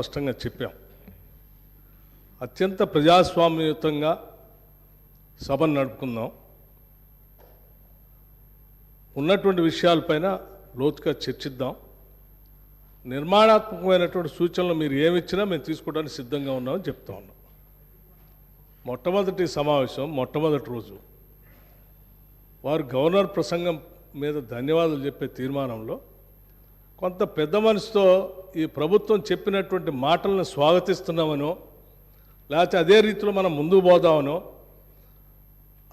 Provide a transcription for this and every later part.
స్పష్టంగా చెప్పాం. అత్యంత ప్రజాస్వామ్యయుతంగా సభను నడుపుకుందాం, ఉన్నటువంటి విషయాలపైన లోతుగా చర్చిద్దాం, నిర్మాణాత్మకమైనటువంటి సూచనలు మీరు ఏమిచ్చినా మేము తీసుకోవడానికి సిద్ధంగా ఉన్నామని చెప్తా ఉన్నాం. మొట్టమొదటి సమావేశం మొట్టమొదటి రోజు వారు గవర్నర్ ప్రసంగం మీద ధన్యవాదాలు చెప్పే తీర్మానంలో కొంత పెద్ద మనసుతో ఈ ప్రభుత్వం చెప్పినటువంటి మాటలను స్వాగతిస్తున్నామనో లేకపోతే అదే రీతిలో మనం ముందుకు పోదామనో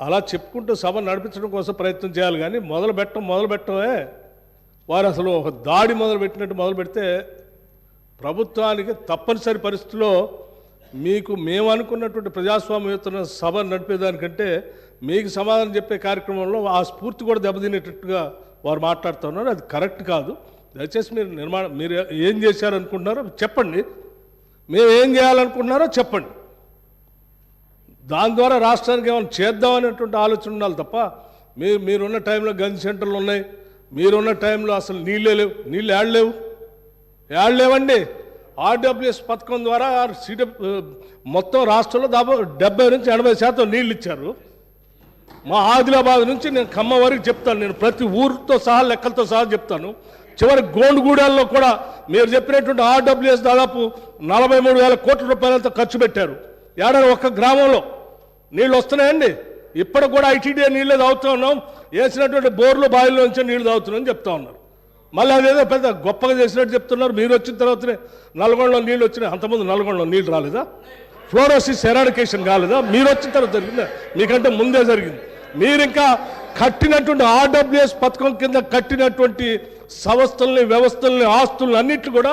అలా చెప్పుకుంటూ సభ నడిపించడం కోసం ప్రయత్నం చేయాలి. కానీ మొదలు పెట్టడమే వారు అసలు ఒక దాడి మొదలుపెట్టినట్టు మొదలు పెడితే ప్రభుత్వానికి తప్పనిసరి పరిస్థితుల్లో మీకు మేము అనుకున్నటువంటి ప్రజాస్వామ్యయుత సభ నడిపేదానికంటే మీకు సమాధానం చెప్పే కార్యక్రమంలో ఆ స్ఫూర్తి కూడా దెబ్బతినేటట్టుగా వారు మాట్లాడుతున్నారు. అది కరెక్ట్ కాదు. దయచేసి మీరు ఏం చేశారనుకుంటున్నారో చెప్పండి, మేము ఏం చేయాలనుకుంటున్నారో చెప్పండి. దాని ద్వారా రాష్ట్రానికి ఏమైనా చేద్దామనేటువంటి ఆలోచన ఉండాలి తప్ప మీరున్న టైంలో గన్ సెంటర్లు ఉన్నాయి, మీరున్న టైంలో అసలు నీళ్ళే లేవు. నీళ్ళు ఏడలేవండి. ఆర్డబ్ల్యూఎస్ పథకం ద్వారా మొత్తం రాష్ట్రంలో దాదాపు 70 నుంచి 80% నీళ్ళు ఇచ్చారు. మా ఆదిలాబాద్ నుంచి నేను ఖమ్మం వరకు చెప్తాను, నేను ప్రతి ఊరితో సహా లెక్కలతో సహా చెప్తాను. చివరి గోండుగూడెల్లో కూడా మీరు చెప్పినటువంటి ఆర్డబ్ల్యూఎస్ దాదాపు 43,000 కోట్ల రూపాయలతో ఖర్చు పెట్టారు. ఏడాది ఒక్క గ్రామంలో నీళ్ళు వస్తున్నాయండి. ఇప్పటికి కూడా ఐటీడీఏ నీళ్ళే తాగుతూ ఉన్నాం, వేసినటువంటి బోర్లు బావిలో నుంచి నీళ్లు తాగుతున్నామని చెప్తా ఉన్నారు. మళ్ళీ అదేదో పెద్ద గొప్పగా చేసినట్టు చెప్తున్నారు. మీరు వచ్చిన తర్వాతనే నల్గొండలో నీళ్ళు వచ్చినాయి. అంతకుముందు నల్గొండలో నీళ్ళు రాలేదా? ఫ్లోరోసిస్ ఎరాడికేషన్ కాలేదా? మీరు వచ్చిన తర్వాత జరిగిందా? మీకంటే ముందే జరిగింది. మీరు ఇంకా కట్టినటువంటి ఆర్డబ్ల్యూఎస్ పథకం కింద కట్టినటువంటి సంస్థల్ని, వ్యవస్థల్ని, ఆస్తుల్ని అన్నింటినీ కూడా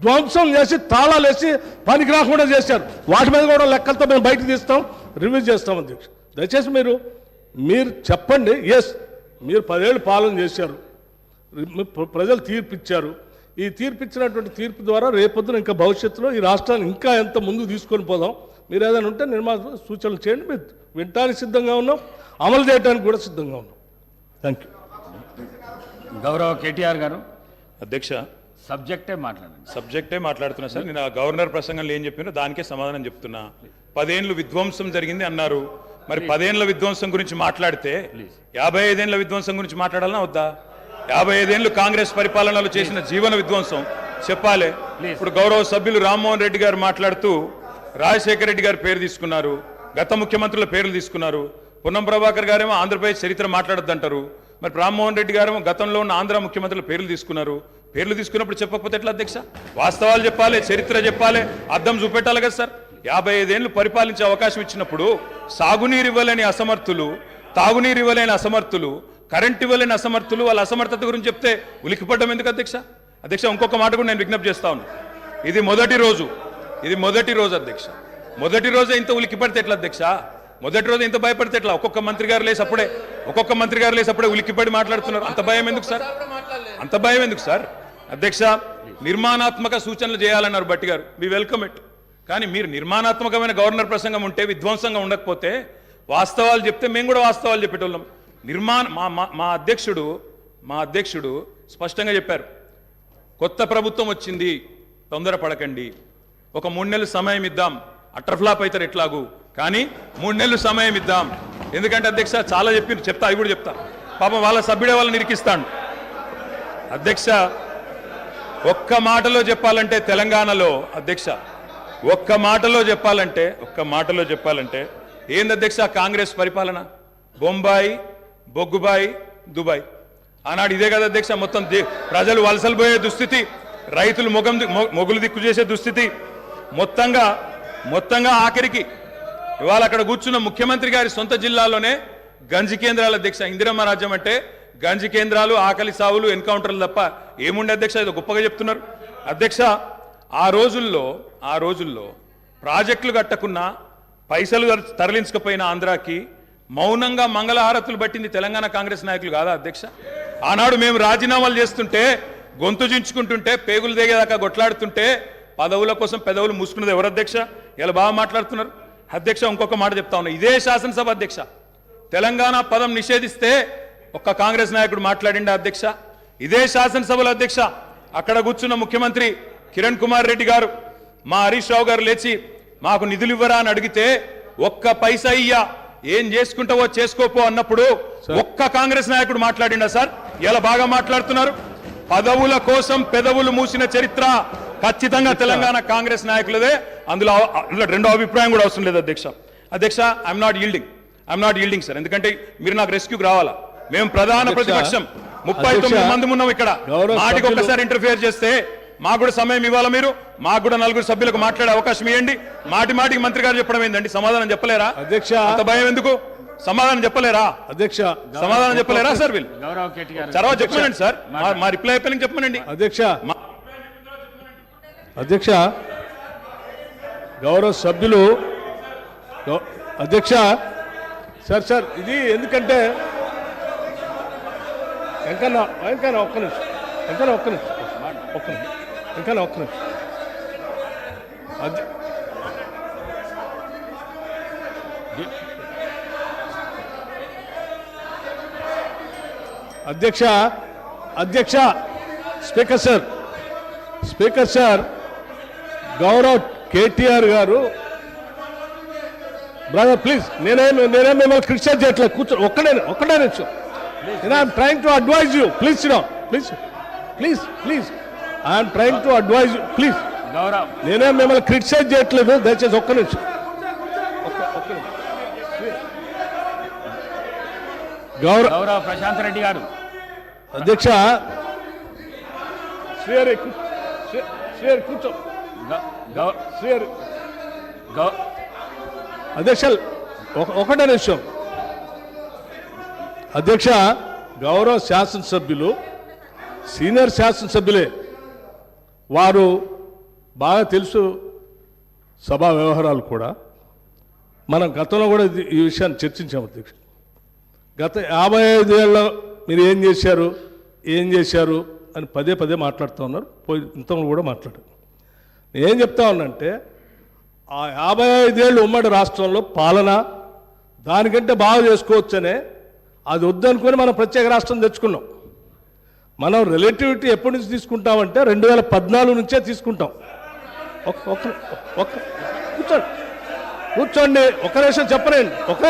ధ్వంసం చేసి తాళాలు వేసి పనికి రాకుండా చేశారు. వాటి మీద కూడా లెక్కలతో మేము బయటకు తీస్తాం, రివ్యూ చేస్తాం. అధ్యక్ష, దయచేసి మీరు చెప్పండి. ఎస్, మీరు 10 ఏళ్ళు పాలన చేశారు, ప్రజలు తీర్పిచ్చారు. ఈ తీర్పిచ్చినటువంటి తీర్పు ద్వారా రేపొద్దున ఇంకా భవిష్యత్తులో ఈ రాష్ట్రాన్ని ఇంకా ఎంత ముందుకు తీసుకొని పోదాం. మీరు ఏదైనా ఉంటే నిర్మాణ సూచనలు చేయండి. మీరు వినటానికి సిద్ధంగా ఉన్నాం, అమలు చేయడానికి కూడా సిద్ధంగా ఉన్నాం. Thank you. గౌరవ కేటీఆర్ గారు. అధ్యక్ష, సబ్జెక్టే మాట్లాడుతున్నా సార్. నేను ఆ గవర్నర్ ప్రసంగంలో ఏం చెప్పినా దానికే సమాధానం చెప్తున్నా. 10 ఏళ్ళు విధ్వంసం జరిగింది అన్నారు. మరి 10 ఏళ్ళ విధ్వంసం గురించి మాట్లాడితే 55 ఏళ్ళ విధ్వంసం గురించి మాట్లాడాలన్నా వద్దా? 55 ఏళ్ళు కాంగ్రెస్ పరిపాలనలో చేసిన జీవన విధ్వంసం చెప్పాలి. ఇప్పుడు గౌరవ సభ్యులు రామ్మోహన్ రెడ్డి గారు మాట్లాడుతూ రాజశేఖర రెడ్డి గారి పేరు తీసుకున్నారు, గత ముఖ్యమంత్రుల పేర్లు తీసుకున్నారు. పొన్నం ప్రభాకర్ గారేమో ఆంధ్రప్రదేశ్ చరిత్ర మాట్లాడొద్దంటారు. మరి రామ్మోహన్ రెడ్డి గారేమో గతంలో ఉన్న ఆంధ్ర ముఖ్యమంత్రుల పేర్లు తీసుకున్నారు. పేర్లు తీసుకున్నప్పుడు చెప్పకపోతే ఎట్లా అధ్యక్ష? వాస్తవాలు చెప్పాలి, చరిత్ర చెప్పాలి, అద్దం చూపెట్టాలి కదా సార్. 55 ఏళ్ళు పరిపాలించే అవకాశం ఇచ్చినప్పుడు సాగునీరు ఇవ్వలేని అసమర్థులు, తాగునీరు ఇవ్వలేని అసమర్థులు, కరెంట్ ఇవ్వలేని అసమర్థులు, వాళ్ళ అసమర్థత గురించి చెప్తే ఉలికిపడ్డం ఎందుకు అధ్యక్ష? అధ్యక్ష, ఇంకొక మాట కూడా నేను విజ్ఞప్తి చేస్తా ఉన్నా. ఇది మొదటి రోజు అధ్యక్ష. మొదటి రోజే ఇంత ఉలికిపడితే ఎట్లా అధ్యక్ష? మొదటి రోజు ఇంత భయపడితే ఎట్లా? ఒక్కొక్క మంత్రి గారు లేసి అప్పుడే ఉలికిపడి మాట్లాడుతున్నారు. అంత భయం ఎందుకు సార్? అధ్యక్ష, నిర్మాణాత్మక సూచనలు చేయాలన్నారు భట్టి గారు, వి వెల్కమ్ ఇట్. కానీ మీరు నిర్మాణాత్మకమైన గవర్నర్ ప్రసంగం ఉంటే, విధ్వంసంగా ఉండకపోతే వాస్తవాలు చెప్తే మేము కూడా వాస్తవాలు చెప్పేటోళ్ళం. మా అధ్యక్షుడు స్పష్టంగా చెప్పారు, కొత్త ప్రభుత్వం వచ్చింది, తొందరపడకండి, ఒక 3 నెలలు సమయం ఇద్దాం, అట్రఫ్లాప్ అవుతారు ఎట్లాగూ, కానీ 3 నెలలు సమయం ఇద్దాం. ఎందుకంటే అధ్యక్ష చాలా చెప్తా, అవి కూడా చెప్తా. పాపం వాళ్ళ సభ్యుడే వాళ్ళని నిరికిస్తాడు. అధ్యక్ష, ఒక్క మాటలో చెప్పాలంటే తెలంగాణలో అధ్యక్ష, ఒక్క మాటలో చెప్పాలంటే ఏంది అధ్యక్ష కాంగ్రెస్ పరిపాలన? బొంబాయి, బొగ్గుబాయి, దుబాయ్. ఆనాడు ఇదే కదా అధ్యక్ష. మొత్తం ప్రజలు వలసలు పోయే దుస్థితి, రైతులు మొగులు దిక్కు చేసే దుస్థితి, మొత్తంగా ఆఖరికి ఇవాళ అక్కడ కూర్చున్న ముఖ్యమంత్రి గారి సొంత జిల్లాలోనే గంజి కేంద్రాల అధ్యక్ష. ఇందిరమ్మ రాజ్యం అంటే గంజి కేంద్రాలు, ఆకలి సావులు, ఎన్కౌంటర్లు తప్ప ఏముండే అధ్యక్ష? ఇది గొప్పగా చెప్తున్నారు అధ్యక్ష. ఆ రోజుల్లో ప్రాజెక్టులు కట్టకున్నా, పైసలు తరలించకపోయిన ఆంధ్రాకి మౌనంగా మంగళహారతులు పట్టింది తెలంగాణ కాంగ్రెస్ నాయకులు కాదా అధ్యక్ష? ఆనాడు మేము రాజీనామాలు చేస్తుంటే, గొంతు చించుకుంటుంటే, పేగులు దిగేదాకా కొట్లాడుతుంటే, పదవుల కోసం పెదవులు మూసుకున్నది ఎవరు అధ్యక్ష? ఇలా బాగా మాట్లాడుతున్నారు అధ్యక్ష. ఇంకొక మాట చెప్తా ఉన్నా, ఇదే శాసనసభ అధ్యక్ష, తెలంగాణ పదం నిషేధిస్తే ఒక్క కాంగ్రెస్ నాయకుడు మాట్లాడిండా అధ్యక్ష? ఇదే శాసనసభలో అధ్యక్ష అక్కడ కూర్చున్న ముఖ్యమంత్రి కిరణ్ కుమార్ రెడ్డి గారు మా హరీష్ రావు గారు లేచి మాకు నిధులు ఇవ్వరా అని అడిగితే ఒక్క పైసా ఇయ్యా ఏం చేసుకుంటావో చేసుకోపో అన్నప్పుడు ఒక్క కాంగ్రెస్ నాయకుడు మాట్లాడిండా సార్? ఇలా బాగా మాట్లాడుతున్నారు. పదవుల కోసం పెదవులు మూసిన చరిత్ర ఖచ్చితంగా తెలంగాణ కాంగ్రెస్ నాయకులదే. అందులో రెండో అభిప్రాయం కూడా అవసరం లేదు అధ్యక్ష. I'm not yielding sir. ఎందుకంటే మీరు నాకు రెస్క్యూకి రావాలా. మేము ప్రధాన ప్రతిపక్షం 39 మంది ఉన్నాం ఇక్కడ. మాటికి ఒక్కసారి ఇంటర్ఫియర్ చేస్తే మాకు కూడా సమయం ఇవ్వాలా. మీరు మాకు కూడా 4 సభ్యులకు మాట్లాడే అవకాశం ఇవ్వండి. మాటికి మంత్రి గారు చెప్పడం ఏందండి? సమాధానం చెప్పలేరా అధ్యక్ష? అంత భయం ఎందుకు? సమాధానం చెప్పలేరా అధ్యక్ష? సమాధానం చెప్పలేరా సార్? వీళ్ళు గౌరవ్ కేటీఆర్ తర్వాత చెప్పమనండి సార్. మా రిప్లై అయిపోయిన చెప్పమనండి అధ్యక్ష. గౌరవ సభ్యులు అధ్యక్ష. సార్ ఇది ఎందుకంటే వెంకన్న ఒక్క నిమిషం. అధ్యక్ష స్పీకర్ సార్ గౌరవ్ కేటీఆర్ గారు బ్రదర్ ప్లీజ్ నేనేం మిమ్మల్ని క్రిటిసైజ్ చేయట్లేదు. కూర్చో ఒక్కడే నిమిషం. I'm trying to advise you. Please I'm trying to advise you please. Gaurav నేనేం మిమ్మల్ని క్రిటిసైజ్ చేయట్లేదు. దయచేసి ఒక్క నిమిషం. గౌరవ్ ప్రశాంత్ రెడ్డి గారు అధ్యక్ష కూర్చో. అధ్యక్ష ఒకటే నిమిషం. అధ్యక్ష గౌరవ శాసనసభ్యులు సీనియర్ శాసనసభ్యులే. వారు బాగా తెలుసు సభా వ్యవహారాలు కూడా. మనం గతంలో కూడా ఈ విషయాన్ని చర్చించాము అధ్యక్ష. గత 55 ఏళ్ళలో మీరు ఏం చేశారు అని పదే మాట్లాడుతూ ఉన్నారు. ఇంతలో కూడా మాట్లాడారు. నేనేం చెప్తా ఉన్నానంటే ఆ 55 ఏళ్ళు ఉమ్మడి రాష్ట్రంలో పాలన దానికంటే బాగా చేసుకోవచ్చనే అది వద్దనుకొని మనం ప్రత్యేక రాష్ట్రం తెచ్చుకున్నాం. మనం రిలేటివిటీ ఎప్పటి నుంచి తీసుకుంటామంటే 2014 నుంచే తీసుకుంటాం. కూర్చోండి. ఒక నిమిషం చెప్పండి. ఒక్క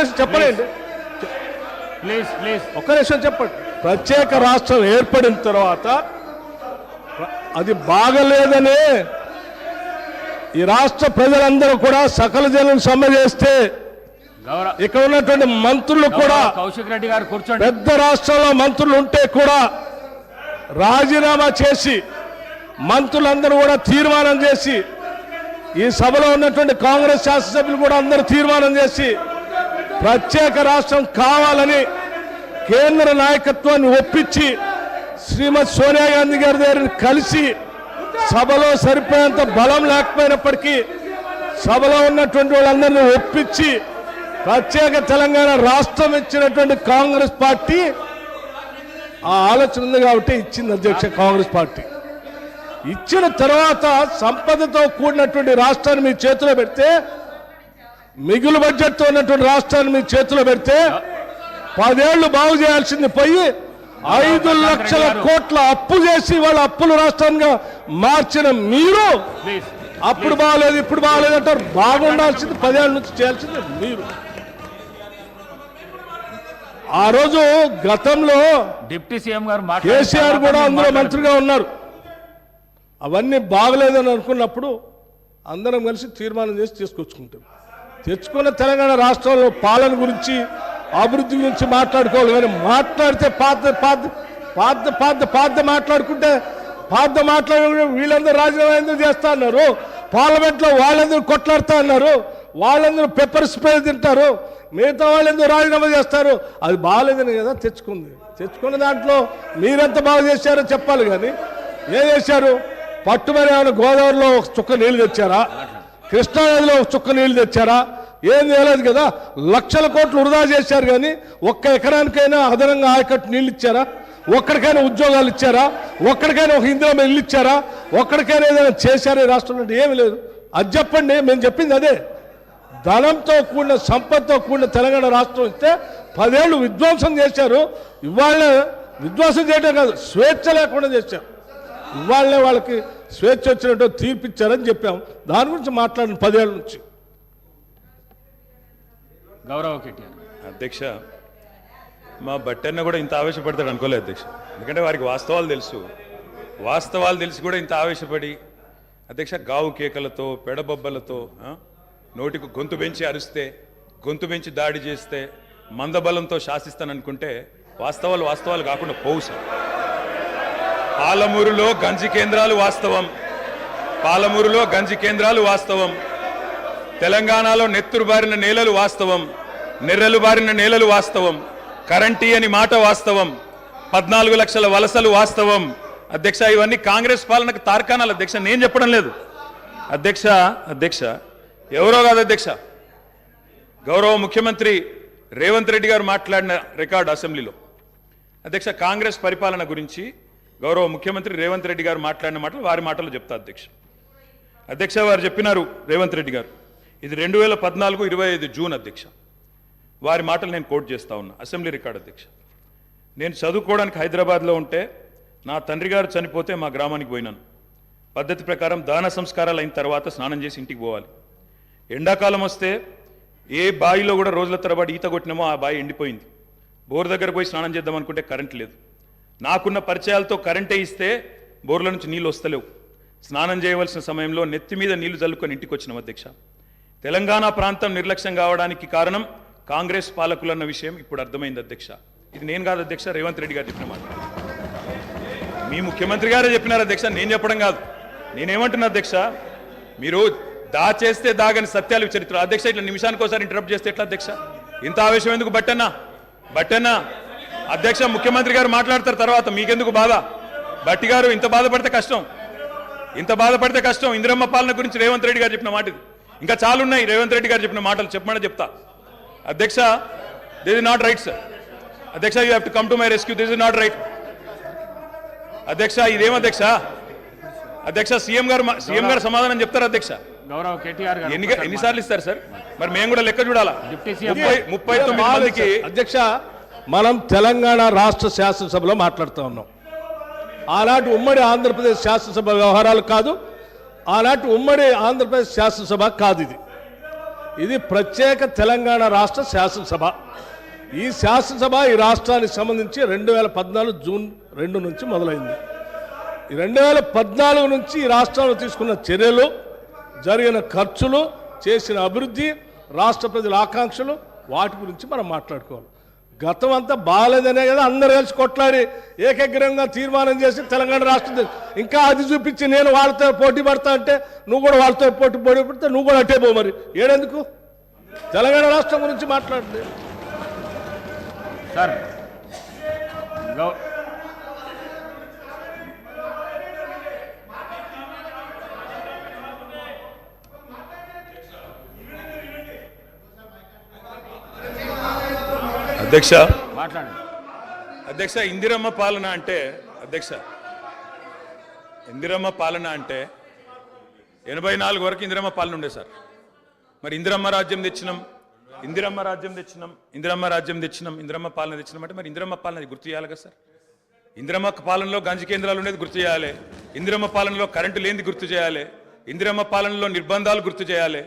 నిమిషం చెప్పండి. ప్రత్యేక రాష్ట్రం ఏర్పడిన తర్వాత అది బాగలేదనే ఈ రాష్ట్ర ప్రజలందరూ కూడా సకల జనం సమ్మె చేస్తే ఇక్కడ ఉన్నటువంటి మంత్రులు కూడా కౌశిక్ రెడ్డి గారు కూర్చోండి. పెద్ద రాష్ట్రంలో మంత్రులు ఉంటే కూడా రాజీనామా చేసి మంత్రులందరూ కూడా తీర్మానం చేసి ఈ సభలో ఉన్నటువంటి కాంగ్రెస్ శాసనసభ్యులు కూడా అందరూ తీర్మానం చేసి ప్రత్యేక రాష్ట్రం కావాలని కేంద్ర నాయకత్వాన్ని ఒప్పించి శ్రీమతి సోనియా గాంధీ గారి దగ్గర కలిసి సభలో సరిపోయేంత బలం లేకపోయినప్పటికీ సభలో ఉన్నటువంటి వాళ్ళందరినీ ఒప్పించి ప్రత్యేక తెలంగాణ రాష్ట్రం ఇచ్చినటువంటి కాంగ్రెస్ పార్టీ ఆ ఆలోచన ఉంది కాబట్టి ఇచ్చింది అధ్యక్ష. కాంగ్రెస్ పార్టీ ఇచ్చిన తర్వాత సంపదతో కూడినటువంటి రాష్ట్రాన్ని మీ చేతిలో పెడితే, మిగులు బడ్జెట్తో ఉన్నటువంటి రాష్ట్రాన్ని మీ చేతిలో పెడితే 10 ఏళ్లు బాగు చేయాల్సింది పోయి 5 లక్షల కోట్ల అప్పు చేసి వాళ్ళ అప్పుల రాష్ట్రంగా మార్చిన మీరు అప్పుడు బాగలేదు ఇప్పుడు బాగలేదు అంటారు. బాగుండాల్సింది 10 ఏళ్ళ నుంచి చేయాల్సింది మీరు. ఆ రోజు గతంలో డిప్యూటీ సీఎం గారు కేసీఆర్ కూడా అందులో మంత్రిగా ఉన్నారు. అవన్నీ బాగలేదని అనుకున్నప్పుడు అందరం కలిసి తీర్మానం చేసి తీసుకొచ్చుకుంటాం. తెచ్చుకున్న తెలంగాణ రాష్ట్రంలో పాలన గురించి అభివృద్ధి గురించి మాట్లాడుకోవాలి. కానీ మాట్లాడితే పాత మాట్లాడుకుంటే మాట్లాడే వీళ్ళందరూ రాజీనామా ఎందుకు చేస్తా అన్నారు, పార్లమెంట్లో వాళ్ళందరూ కొట్లాడుతా అన్నారు, వాళ్ళందరూ పెప్పర్ స్ప్రే తింటారు, మిగతా వాళ్ళు ఎందుకు రాజీనామా చేస్తారు. అది బాగాలేదని కదా తెచ్చుకున్న దాంట్లో మీరెంత బాగా చేశారో చెప్పాలి. కానీ ఏం చేశారు? పట్టుమని ఏమైనా గోదావరిలో ఒక చుక్క నీళ్లు తెచ్చారా? కృష్ణానదిలో ఒక చుక్క నీళ్లు తెచ్చారా? ఏం చేయలేదు కదా. లక్షల కోట్లు వృధా చేశారు. కానీ ఒక్క ఎకరానికైనా అదనంగా ఆయకట్టు నీళ్ళు ఇచ్చారా? ఒక్కడికైనా ఉద్యోగాలు ఇచ్చారా? ఒక్కడికైనా ఒక ఇందిరా ఇల్లు ఇచ్చారా? ఒక్కడికైనా ఏదైనా చేశారా ఈ రాష్ట్రంలో? ఏమి లేదు. అది చెప్పండి. మేము చెప్పింది అదే. ధనంతో కూడిన సంపదతో కూడిన తెలంగాణ రాష్ట్రం ఇస్తే 10 ఏళ్ళు విధ్వంసం చేశారు. ఇవాళ విధ్వంసం చేయడం కాదు, స్వేచ్ఛ లేకుండా చేశారు. ఇవాళనే వాళ్ళకి స్వేచ్ఛ వచ్చినట్టు తీర్పిచ్చారని చెప్పాం. దాని గురించి మాట్లాడిన 10 ఏళ్ళ నుంచి. గౌరవ కేటీఆర్. అధ్యక్ష, మా బట్టన్న కూడా ఇంత ఆవేశపడతాడు అనుకోలేదు అధ్యక్ష. ఎందుకంటే వారికి వాస్తవాలు తెలిసి కూడా ఇంత ఆవేశపడి అధ్యక్ష గావు కేకలతో పెడబొబ్బలతో నోటికి గొంతు పెంచి అరిస్తే, గొంతు పెంచి దాడి చేస్తే, మందబలంతో శాసిస్తాననుకుంటే వాస్తవాలు కాకుండా పోవు సార్. పాలమూరులో గంజి కేంద్రాలు వాస్తవం, తెలంగాణలో నెత్తురు బారిన నేలలు వాస్తవం, నెర్రలు బారిన నేలలు వాస్తవం, కరెంటీ అని మాట వాస్తవం, 14 లక్షల వలసలు వాస్తవం. అధ్యక్ష, ఇవన్నీ కాంగ్రెస్ పాలనకు తార్కాణాలు అధ్యక్ష, నేను చెప్పడం లేదు అధ్యక్ష. ఎవరో కాదు అధ్యక్ష, గౌరవ ముఖ్యమంత్రి రేవంత్ రెడ్డి గారు మాట్లాడిన రికార్డు అసెంబ్లీలో అధ్యక్ష, కాంగ్రెస్ పరిపాలన గురించి గౌరవ ముఖ్యమంత్రి రేవంత్ రెడ్డి గారు మాట్లాడిన మాటలు వారి మాటలు చెప్తా అధ్యక్ష. వారు చెప్పినారు రేవంత్ రెడ్డి గారు, ఇది 2014 25 జూన్ అధ్యక్ష. వారి మాటలు నేను కోట్ చేస్తా ఉన్నా, అసెంబ్లీ రికార్డ్ అధ్యక్ష. నేను చదువుకోవడానికి హైదరాబాద్లో ఉంటే నా తండ్రి గారు చనిపోతే మా గ్రామానికి పోయినాను. పద్ధతి ప్రకారం దాన సంస్కారాలు అయిన తర్వాత స్నానం చేసి ఇంటికి పోవాలి. ఎండాకాలం వస్తే ఏ బావిలో కూడా రోజుల తరబడి ఈత కొట్టినామో ఆ బావి ఎండిపోయింది. బోర్ దగ్గర పోయి స్నానం చేద్దాం అనుకుంటే కరెంట్ లేదు. నాకున్న పరిచయాలతో కరెంటే ఇస్తే బోర్ల నుంచి నీళ్ళు వస్తలేవు. స్నానం చేయవలసిన సమయంలో నెత్తి మీద నీళ్లు చల్లుకొని ఇంటికి వచ్చినాం అధ్యక్ష. తెలంగాణ ప్రాంతం నిర్లక్ష్యం కావడానికి కారణం కాంగ్రెస్ పాలకులన్న విషయం ఇప్పుడు అర్థమైంది అధ్యక్ష. ఇది నేను కాదు అధ్యక్ష, రేవంత్ రెడ్డి గారు చెప్పిన మాట. మీ ముఖ్యమంత్రి గారే చెప్పినారు అధ్యక్ష, నేను చెప్పడం కాదు. నేనేమంటున్నా అధ్యక్ష, మీరు దాచేస్తే దాగని సత్యాలు చరిత్ర అధ్యక్ష. ఇట్లా నిమిషానికి ఒకసారి ఇంటరప్ట్ చేస్తే ఎట్లా అధ్యక్ష? ఇంత ఆవేశం ఎందుకు? బట్టన్నా అధ్యక్ష, ముఖ్యమంత్రి గారు మాట్లాడతారు తర్వాత, మీకెందుకు బాధ? బట్టి గారు ఇంత బాధపడితే కష్టం. ఇందిరమ్మ పాలన గురించి రేవంత్ రెడ్డి గారు చెప్పిన మాట ఇది. ఇంకా చాలున్నాయి రేవంత్ రెడ్డి గారు చెప్పిన మాటలు, చెప్పమని చెప్తా అధ్యక్ష. This is not right sir అధ్యక్ష, you have to come to my rescue. This is not right అధ్యక్ష. ఇదేం అధ్యక్ష? సీఎం గారు సమాధానం చెప్తారు అధ్యక్ష. గౌరవ కేటీఆర్ గారు ఎన్నిసార్లు ఇస్తారు సార్? మరి మేము కూడా లెక్క చూడాలా? డిప్యూటీ సీఎం 39 మందికి అధ్యక్ష, మనం తెలంగాణ రాష్ట్ర శాసనసభలో మాట్లాడుతూ ఉన్నాం. ఆనాటి ఉమ్మడి ఆంధ్రప్రదేశ్ శాసనసభ వ్యవహారాలు కాదు, ఆనాటి ఉమ్మడి ఆంధ్రప్రదేశ్ శాసనసభ కాదు. ఇది ప్రత్యేక తెలంగాణ రాష్ట్ర శాసనసభ. ఈ శాసనసభ ఈ రాష్ట్రానికి సంబంధించి 2014 జూన్ 2 నుంచి మొదలైంది. 2014 నుంచి ఈ రాష్ట్రంలో తీసుకున్న చర్యలు, జరిగిన ఖర్చులు, చేసిన అభివృద్ధి, రాష్ట్ర ప్రజల ఆకాంక్షలు, వాటి గురించి మనం మాట్లాడుకోవాలి. గతం అంతా బాగాలేదనే కదా అందరు కలిసి కొట్లాడి ఏకగ్రీవంగా తీర్మానం చేసి తెలంగాణ రాష్ట్రం ఇంకా అది చూపించి నేను వాళ్ళతో పోటీ పడతా అంటే నువ్వు కూడా వాళ్ళతో పోటీ పడితే నువ్వు కూడా అట్టే పో. మరి ఏడెందుకు తెలంగాణ రాష్ట్రం గురించి మాట్లాడండి సార్. అధ్యక్ష, మాట్లాడండి అధ్యక్ష. ఇందిరమ్మ పాలన అంటే 84 వరకు ఇందిరమ్మ పాలన ఉండే సార్. మరి ఇందిరమ్మ రాజ్యం తెచ్చినాం ఇందిరమ్మ పాలన తెచ్చినాం అంటే మరి ఇందిరమ్మ పాలన గుర్తు చేయాలి కదా సార్. ఇందిరమ్మ పాలనలో గంజి కేంద్రాలు ఉండేది గుర్తు చేయాలి, ఇందిరమ్మ పాలనలో కరెంటు లేనిది గుర్తు చేయాలి, ఇందిరమ్మ పాలనలో నిర్బంధాలు గుర్తు చేయాలి,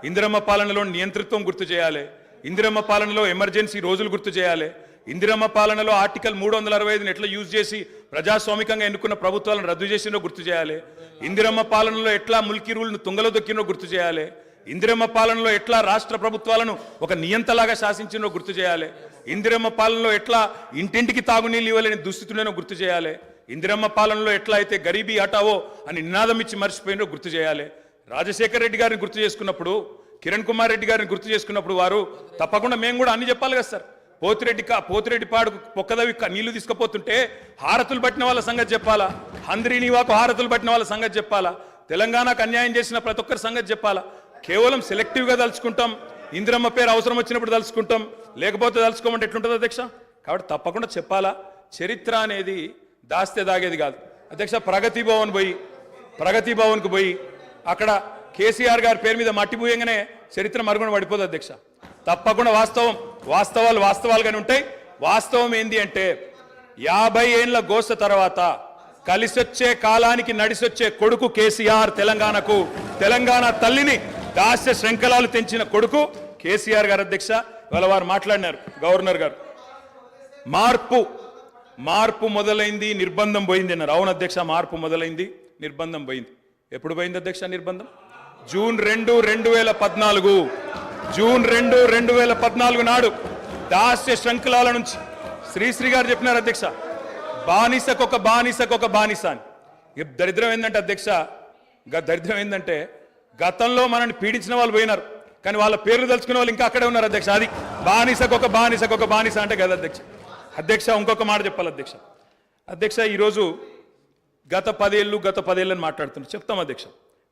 ఇందిరమ్మ పాలనలో నియంతృత్వం గుర్తు చేయాలి, ఇందిరమ్మ పాలనలో ఎమర్జెన్సీ రోజులు గుర్తు చేయాలి, ఇందిరమ్మ పాలనలో ఆర్టికల్ 365 ఎట్లా యూజ్ చేసి ప్రజాస్వామికంగా ఎన్నుకున్న ప్రభుత్వాలను రద్దు చేసినో గుర్తు చేయాలి, ఇందిరమ్మ పాలనలో ఎట్లా ముల్కీ రూల్ను తుంగలో దొక్కినో గుర్తు చేయాలి, ఇందిరమ్మ పాలనలో ఎట్లా రాష్ట్ర ప్రభుత్వాలను ఒక నియంతలాగా శాసించినో గుర్తు చేయాలి, ఇందిరమ్మ పాలనలో ఎట్లా ఇంటింటికి తాగునీళ్ళు ఇవ్వలేని దుస్థితులను గుర్తు చేయాలి, ఇందిరమ్మ పాలనలో ఎట్లా అయితే గరీబీ హటావో అని నినాదం ఇచ్చి మర్చిపోయినో గుర్తు చేయాలి. రాజశేఖర్ రెడ్డి గారిని గుర్తు చేసుకున్నప్పుడు, కిరణ్ కుమార్ రెడ్డి గారిని గుర్తు చేసుకున్నప్పుడు వారు తప్పకుండా మేము కూడా అన్ని చెప్పాలి కదా సార్. పోతిరెడ్డి పాడుకు పొక్కదవి నీళ్లు తీసుకుపోతుంటే హారతులు పట్టిన వాళ్ళ సంగతి చెప్పాలా, హంద్రీనివాకు హారతులు పట్టిన వాళ్ళ సంగతి చెప్పాలా, తెలంగాణకు అన్యాయం చేసిన ప్రతి ఒక్కరి సంగతి చెప్పాలా. కేవలం సెలెక్టివ్గా తలుచుకుంటాం, ఇందిరమ్మ పేరు అవసరం వచ్చినప్పుడు తలుచుకుంటాం, లేకపోతే తలుచుకోమంటే ఎట్లుంటుంది అధ్యక్ష? కాబట్టి తప్పకుండా చెప్పాలా. చరిత్ర అనేది దాస్తే దాగేది కాదు అధ్యక్ష. ప్రగతి భవన్కు పోయి అక్కడ కేసీఆర్ గారి పేరు మీద మట్టి పూయంగానే చరిత్ర మరుగున పడిపోదు అధ్యక్ష. తప్పకుండా వాస్తవాలుగానే ఉంటాయి. వాస్తవం ఏంది అంటే 50 ఏళ్ల గోస తర్వాత కలిసొచ్చే కాలానికి నడిసొచ్చే కొడుకు కేసీఆర్. తెలంగాణకు తెలంగాణ తల్లిని దాస్య శృంఖలాలు తెంచిన కొడుకు కేసీఆర్ గారు అధ్యక్ష. ఇవాళ వారు మాట్లాడినారు గవర్నర్ గారు. మార్పు మొదలైంది, నిర్బంధం పోయింది అన్నారు. అవును అధ్యక్ష, మార్పు మొదలైంది, నిర్బంధం పోయింది. ఎప్పుడు పోయింది అధ్యక్ష నిర్బంధం? జూన్ 2, 2014. జూన్ 2, 2014 నాడు దాస్య శృంఖలాల నుంచి శ్రీశ్రీ గారు చెప్పినారు అధ్యక్ష, బానిసకొక బానిస అని. దరిద్రం ఏంటంటే అధ్యక్ష, దరిద్రం ఏంటంటే గతంలో మనల్ని పీడించిన వాళ్ళు పోయినారు, కానీ వాళ్ళ పేర్లు తెలుసుకునే వాళ్ళు ఇంకా అక్కడే ఉన్నారు అధ్యక్ష. అది బానిసకొక బానిస అంటే కదా అధ్యక్ష. అధ్యక్ష ఇంకొక మాట చెప్పాలి అధ్యక్ష. ఈరోజు గత 10 ఏళ్ళని మాట్లాడుతున్నాను. చెప్తాం అధ్యక్ష.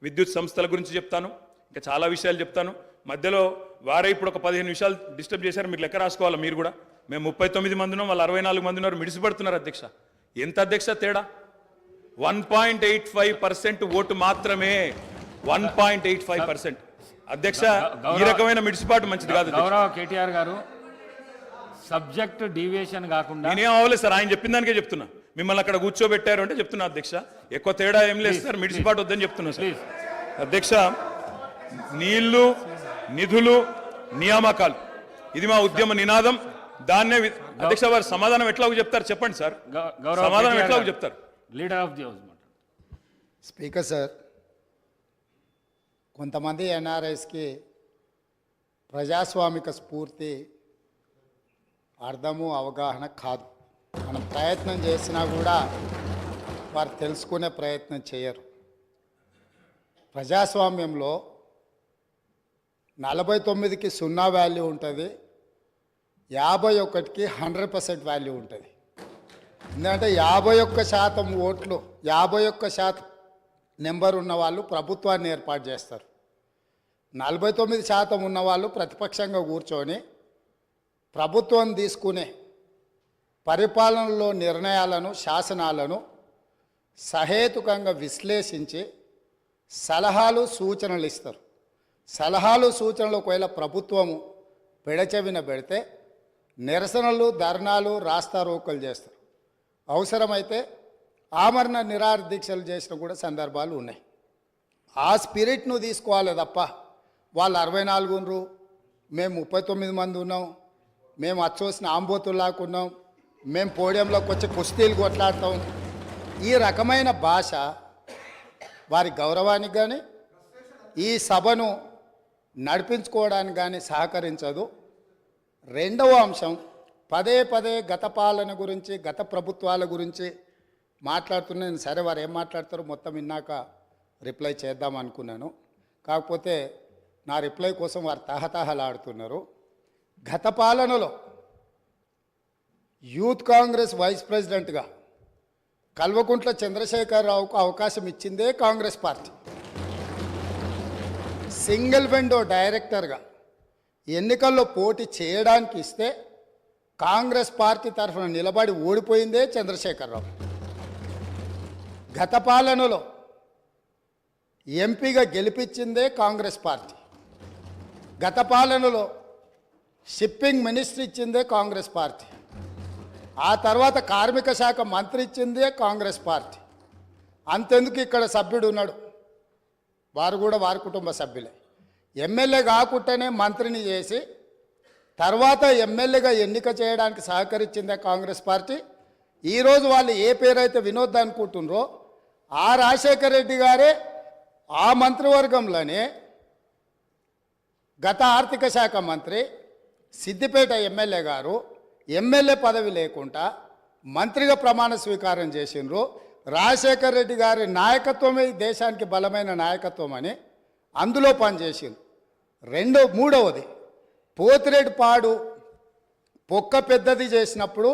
విద్యుత్ సంస్థల గురించి చెప్తాను, ఇంకా చాలా విషయాలు చెప్తాను. మధ్యలో వారే ఇప్పుడు ఒక 15 నిమిషాలు డిస్టర్బ్ చేశారు. మీరు లెక్క రాసుకోవాలి. మీరు కూడా మేము 39 మంది ఉన్నాం, వాళ్ళు 64 మంది ఉన్నారు. మిడిసిపడుతున్నారు అధ్యక్ష. ఎంత అధ్యక్ష తేడా? 1.85% ఓటు మాత్రమే. 1.85% అధ్యక్ష. ఈ రకమైన మిడిసిపాటు మంచిది కాదు. గౌరవ కేటీఆర్ గారు, సబ్జెక్ట్ డీవియేషన్ కాకుండా నేనేం అవ్వలేదు సార్, ఆయన చెప్పిన దానికే చెప్తున్నా. మిమ్మల్ని అక్కడ కూర్చోబెట్టారు అంటే చెప్తున్నా అధ్యక్ష. ఎక్కువ తేడా ఏం లేదు సార్, మిడిసిపాటు వద్దని చెప్తున్నా సార్. అధ్యక్ష, నీళ్లు, నిధులు, నియామకాలు, ఇది మా ఉద్యమ నినాదం. దాన్నే అధ్యక్ష వారు సమాధానం ఎట్లా చెప్తారు చెప్పండి సార్. సమాధానం ఎట్లా చెప్తారు? Leader of the house. Speaker sir, కొంతమంది ఎన్ఆర్ఐస్కి ప్రజాస్వామిక స్ఫూర్తి అర్థము అవగాహన కాదు. మనం ప్రయత్నం చేసినా కూడా వారు తెలుసుకునే ప్రయత్నం చేయరు. ప్రజాస్వామ్యంలో 49కి 0 వాల్యూ ఉంటుంది, 51కి 100% వాల్యూ ఉంటుంది. ఎందుకంటే 51% ఓట్లు, 51% నెంబర్ ఉన్న వాళ్ళు ప్రభుత్వాన్ని ఏర్పాటు చేస్తారు. 49% ఉన్నవాళ్ళు ప్రతిపక్షంగా కూర్చొని ప్రభుత్వం తీసుకునే పరిపాలనలో నిర్ణయాలను, శాసనాలను సహేతుకంగా విశ్లేషించి సలహాలు, సూచనలు ఇస్తారు. సలహాలు, సూచనలు ఒకవేళ ప్రభుత్వము పెడచెవిన పెడితే నిరసనలు, ధర్నాలు, రాస్తారోకలు చేస్తారు. అవసరమైతే ఆమరణ నిరాహార దీక్షలు చేసిన కూడా సందర్భాలు ఉన్నాయి. ఆ స్పిరిట్ను తీసుకోవాలి తప్ప వాళ్ళు 64 ఉన్నారు, మేము 39 మంది ఉన్నాం, మేము అచ్చోసిన ఆంబోతుల్లాకున్నాం, మేము పోడియంలోకి వచ్చి కుస్తీలు కొట్లాడతాం, ఈ రకమైన భాష వారి గౌరవానికి కానీ ఈ సభను నడిపించుకోవడానికి కానీ సహకరించదు. రెండవ అంశం, పదే గత పాలన గురించి, గత ప్రభుత్వాల గురించి మాట్లాడుతున్నాను. సరే, వారు ఏం మాట్లాడతారో మొత్తం విన్నాక రిప్లై చేద్దాం అనుకున్నాను. కాకపోతే నా రిప్లై కోసం వారు తహతహలాడుతున్నారు. గత పాలనలో యూత్ కాంగ్రెస్ వైస్ ప్రెసిడెంట్గా కల్వకుంట్ల చంద్రశేఖరరావుకు అవకాశం ఇచ్చిందే కాంగ్రెస్ పార్టీ. సింగిల్ విండో డైరెక్టర్గా ఎన్నికల్లో పోటీ చేయడానికి ఇస్తే కాంగ్రెస్ పార్టీ తరఫున నిలబడి ఓడిపోయిందే చంద్రశేఖరరావు. గత పాలనలో ఎంపీగా గెలిపించిందే కాంగ్రెస్ పార్టీ. గత పాలనలో షిప్పింగ్ మినిస్టర్ ఇచ్చిందే కాంగ్రెస్ పార్టీ. ఆ తర్వాత కార్మిక శాఖ మంత్రి ఇచ్చిందే కాంగ్రెస్ పార్టీ. అంతెందుకు ఇక్కడ సభ్యుడు ఉన్నాడు, వారు కూడా వారి కుటుంబ సభ్యులే. ఎమ్మెల్యే కాకుండానే మంత్రిని చేసి తర్వాత ఎమ్మెల్యేగా ఎన్నిక చేయడానికి సహకరించిందే కాంగ్రెస్ పార్టీ. ఈరోజు వాళ్ళు ఏ పేరైతే వినోద్ అనుకుంటున్నారో ఆ రాజశేఖర రెడ్డి గారే ఆ మంత్రివర్గంలోనే గత ఆర్థిక శాఖ మంత్రి, సిద్దిపేట ఎమ్మెల్యే గారు ఎమ్మెల్యే పదవి లేకుండా మంత్రిగా ప్రమాణ స్వీకారం చేసిండ్రు. రాజశేఖర రెడ్డి గారి నాయకత్వమే దేశానికి బలమైన నాయకత్వం అని అందులో పనిచేసింది. మూడవది, పోతిరెడ్డిపాడు పొక్క పెద్దది చేసినప్పుడు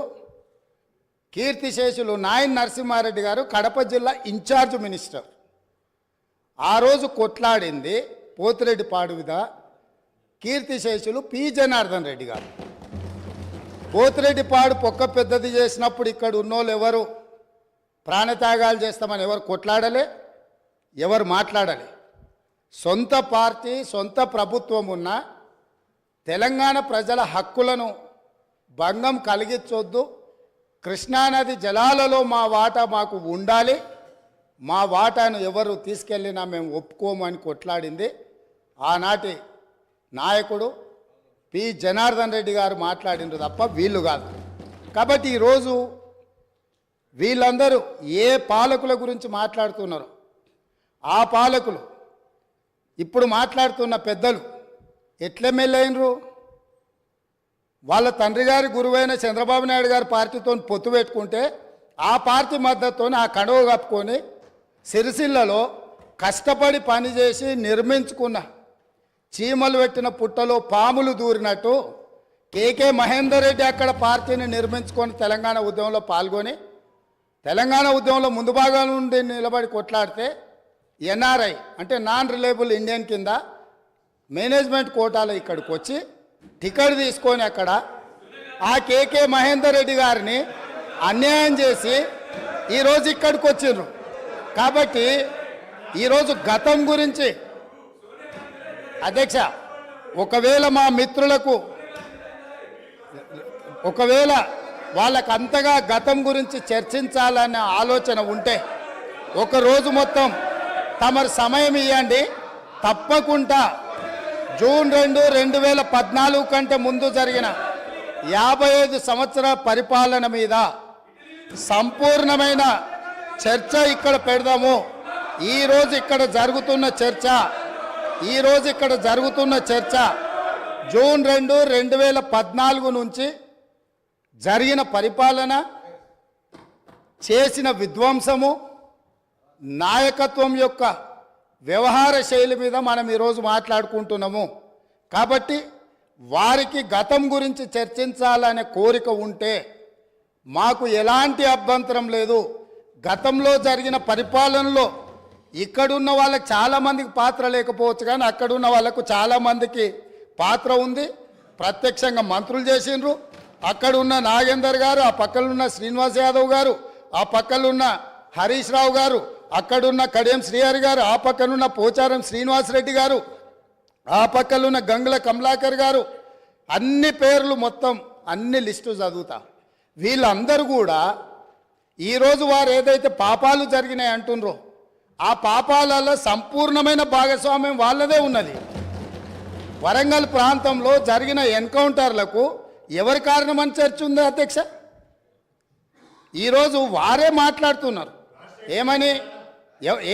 కీర్తిశేషులు నాయన్ నరసింహారెడ్డి గారు కడప జిల్లా ఇన్ఛార్జ్ మినిస్టర్. ఆ రోజు కొట్లాడింది పోతిరెడ్డిపాడు మీద కీర్తిశేషులు పి జనార్దన్ రెడ్డి గారు. పోతిరెడ్డిపాడు పొక్క పెద్దది చేసినప్పుడు ఇక్కడ ఉన్నోళ్ళు ఎవరు ప్రాణత్యాగాలు చేస్తామని ఎవరు కొట్లాడలే, ఎవరు మాట్లాడలే. సొంత పార్టీ, సొంత ప్రభుత్వం ఉన్న తెలంగాణ ప్రజల హక్కులను భంగం కలిగించొద్దు, కృష్ణానది జలాలలో మా వాటా మాకు ఉండాలి, మా వాటాను ఎవరు తీసుకెళ్ళినా మేము ఒప్పుకోమని కొట్లాడింది ఆనాటి నాయకుడు పి జనార్దన్ రెడ్డి గారు మాట్లాడినారు తప్ప వీళ్ళు కాదు. కాబట్టి ఈరోజు వీళ్ళందరూ ఏ పాలకుల గురించి మాట్లాడుతున్నారు, ఆ పాలకులు ఇప్పుడు మాట్లాడుతున్న పెద్దలు ఎట్లెమ్మెల్యేనరు? వాళ్ళ తండ్రి గారి గురువైన చంద్రబాబు నాయుడు గారి పార్టీతో పొత్తు పెట్టుకుంటే ఆ పార్టీ మద్దతుతో ఆ కడువ కప్పుకొని సిరిసిల్లలో కష్టపడి పనిచేసి నిర్మించుకున్న చీమలు పెట్టిన పుట్టలో పాములు దూరినట్టు కేకే మహేందర్ రెడ్డి అక్కడ పార్టీని నిర్మించుకొని తెలంగాణ ఉద్యమంలో పాల్గొని తెలంగాణ ఉద్యమంలో ముందు భాగం నుండి నిలబడి కొట్లాడితే ఎన్ఆర్ఐ అంటే నాన్ రిలయబుల్ ఇండియన్ కింద మేనేజ్మెంట్ కోటాలో ఇక్కడికి వచ్చి టికెట్ తీసుకొని అక్కడ ఆ కేకే మహేందర్ రెడ్డి గారిని అన్యాయం చేసి ఈరోజు ఇక్కడికి వచ్చిండ్రు. కాబట్టి ఈరోజు గతం గురించి అధ్యక్ష, ఒకవేళ మా మిత్రులకు ఒకవేళ వాళ్ళకు అంతగా గతం గురించి చర్చించాలనే ఆలోచన ఉంటే ఒకరోజు మొత్తం తమరు సమయం ఇవ్వండి. తప్పకుండా జూన్ 2, 2014 కంటే ముందు జరిగిన 55 సంవత్సరాల పరిపాలన మీద సంపూర్ణమైన చర్చ ఇక్కడ పెడదాము. ఈరోజు ఇక్కడ జరుగుతున్న చర్చ జూన్ 2, 2014 నుంచి జరిగిన పరిపాలన, చేసిన విధ్వంసము, నాయకత్వం యొక్క వ్యవహార శైలి మీద మనం ఈరోజు మాట్లాడుకుంటున్నాము. కాబట్టి వారికి గతం గురించి చర్చించాలనే కోరిక ఉంటే మాకు ఎలాంటి అభ్యంతరం లేదు. గతంలో జరిగిన పరిపాలనలో ఇక్కడున్న వాళ్ళకి చాలామందికి పాత్ర లేకపోవచ్చు, కానీ అక్కడున్న వాళ్ళకు చాలామందికి పాత్ర ఉంది. ప్రత్యక్షంగా మంత్రులు చేసిండ్రు. అక్కడున్న నాగేందర్ గారు, ఆ పక్కనున్న శ్రీనివాస్ యాదవ్ గారు, ఆ పక్కనున్న హరీష్ రావు గారు, అక్కడున్న కడియం శ్రీహరి గారు, ఆ పక్కనున్న పోచారం శ్రీనివాసరెడ్డి గారు, ఆ పక్కనున్న గంగుల కమలాకర్ గారు, అన్ని పేర్లు మొత్తం అన్ని లిస్టు చదువుతా. వీళ్ళందరూ కూడా ఈరోజు వారు ఏదైతే పాపాలు జరిగినాయి అంటుండ్రో ఆ పాపాలలో సంపూర్ణమైన భాగస్వామ్యం వాళ్ళదే ఉన్నది. వరంగల్ ప్రాంతంలో జరిగిన ఎన్కౌంటర్లకు ఎవరి కారణమని చర్చ ఉంది అధ్యక్ష? ఈరోజు వారే మాట్లాడుతున్నారు.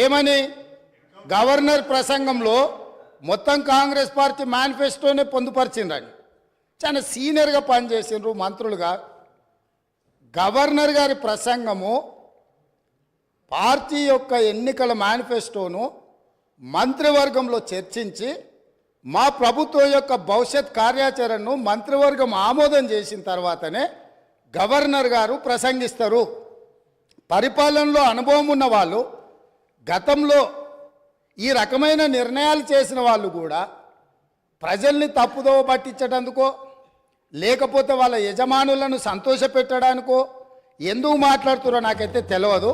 ఏమని గవర్నర్ ప్రసంగంలో మొత్తం కాంగ్రెస్ పార్టీ మేనిఫెస్టోనే పొందుపరిచిండ్రని చాలా సీనియర్గా పనిచేసిండ్రు మంత్రులుగా. గవర్నర్ గారి ప్రసంగము పార్టీ యొక్క ఎన్నికల మేనిఫెస్టోను మంత్రివర్గంలో చర్చించి మా ప్రభుత్వం యొక్క భవిష్యత్ కార్యాచరణను మంత్రివర్గం ఆమోదం చేసిన తర్వాతనే గవర్నర్ గారు ప్రసంగిస్తారు. పరిపాలనలో అనుభవం ఉన్న వాళ్ళు, గతంలో ఈ రకమైన నిర్ణయాలు చేసిన వాళ్ళు కూడా ప్రజల్ని తప్పుదోవ పట్టించడానికో లేకపోతే వాళ్ళ యజమానులను సంతోషపెట్టడానికో ఎందుకు మాట్లాడుతున్నారో నాకైతే తెలియదు.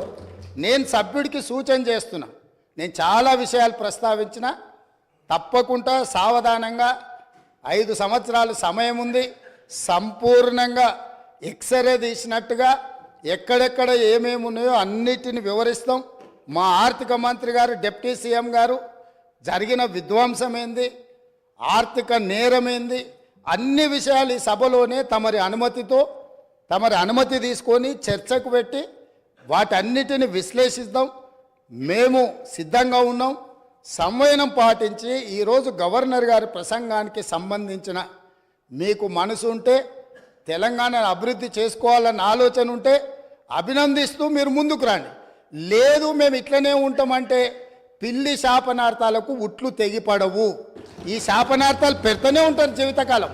నేను సభ్యుడికి సూచన చేస్తున్నా. నేను చాలా విషయాలు ప్రస్తావించిన, తప్పకుండా సావధానంగా 5 సంవత్సరాలు సమయం ఉంది. సంపూర్ణంగా ఎక్స్రే తీసినట్టుగా ఎక్కడెక్కడ ఏమేమి ఉన్నాయో అన్నిటిని వివరిస్తాం. మా ఆర్థిక మంత్రి గారు, డిప్యూటీ సీఎం గారు జరిగిన విధ్వంసం ఏంది, ఆర్థిక నేరమేంది, అన్ని విషయాలు ఈ సభలోనే తమరి అనుమతి తీసుకొని చర్చకు పెట్టి వాటన్నిటిని విశ్లేషిద్దాం. మేము సిద్ధంగా ఉన్నాం. సంవయనం పాటించి ఈరోజు గవర్నర్ గారి ప్రసంగానికి సంబంధించిన మీకు మనసు ఉంటే, తెలంగాణను అభివృద్ధి చేసుకోవాలన్న ఆలోచన ఉంటే అభినందిస్తూ మీరు ముందుకు రండి. లేదు మేము ఇట్లనే ఉంటామంటే పిల్లి శాపనార్థాలకు ఉట్లు తెగిపడవు. ఈ శాపనార్థాలు పెడుతూనే ఉంటారు జీవితకాలం.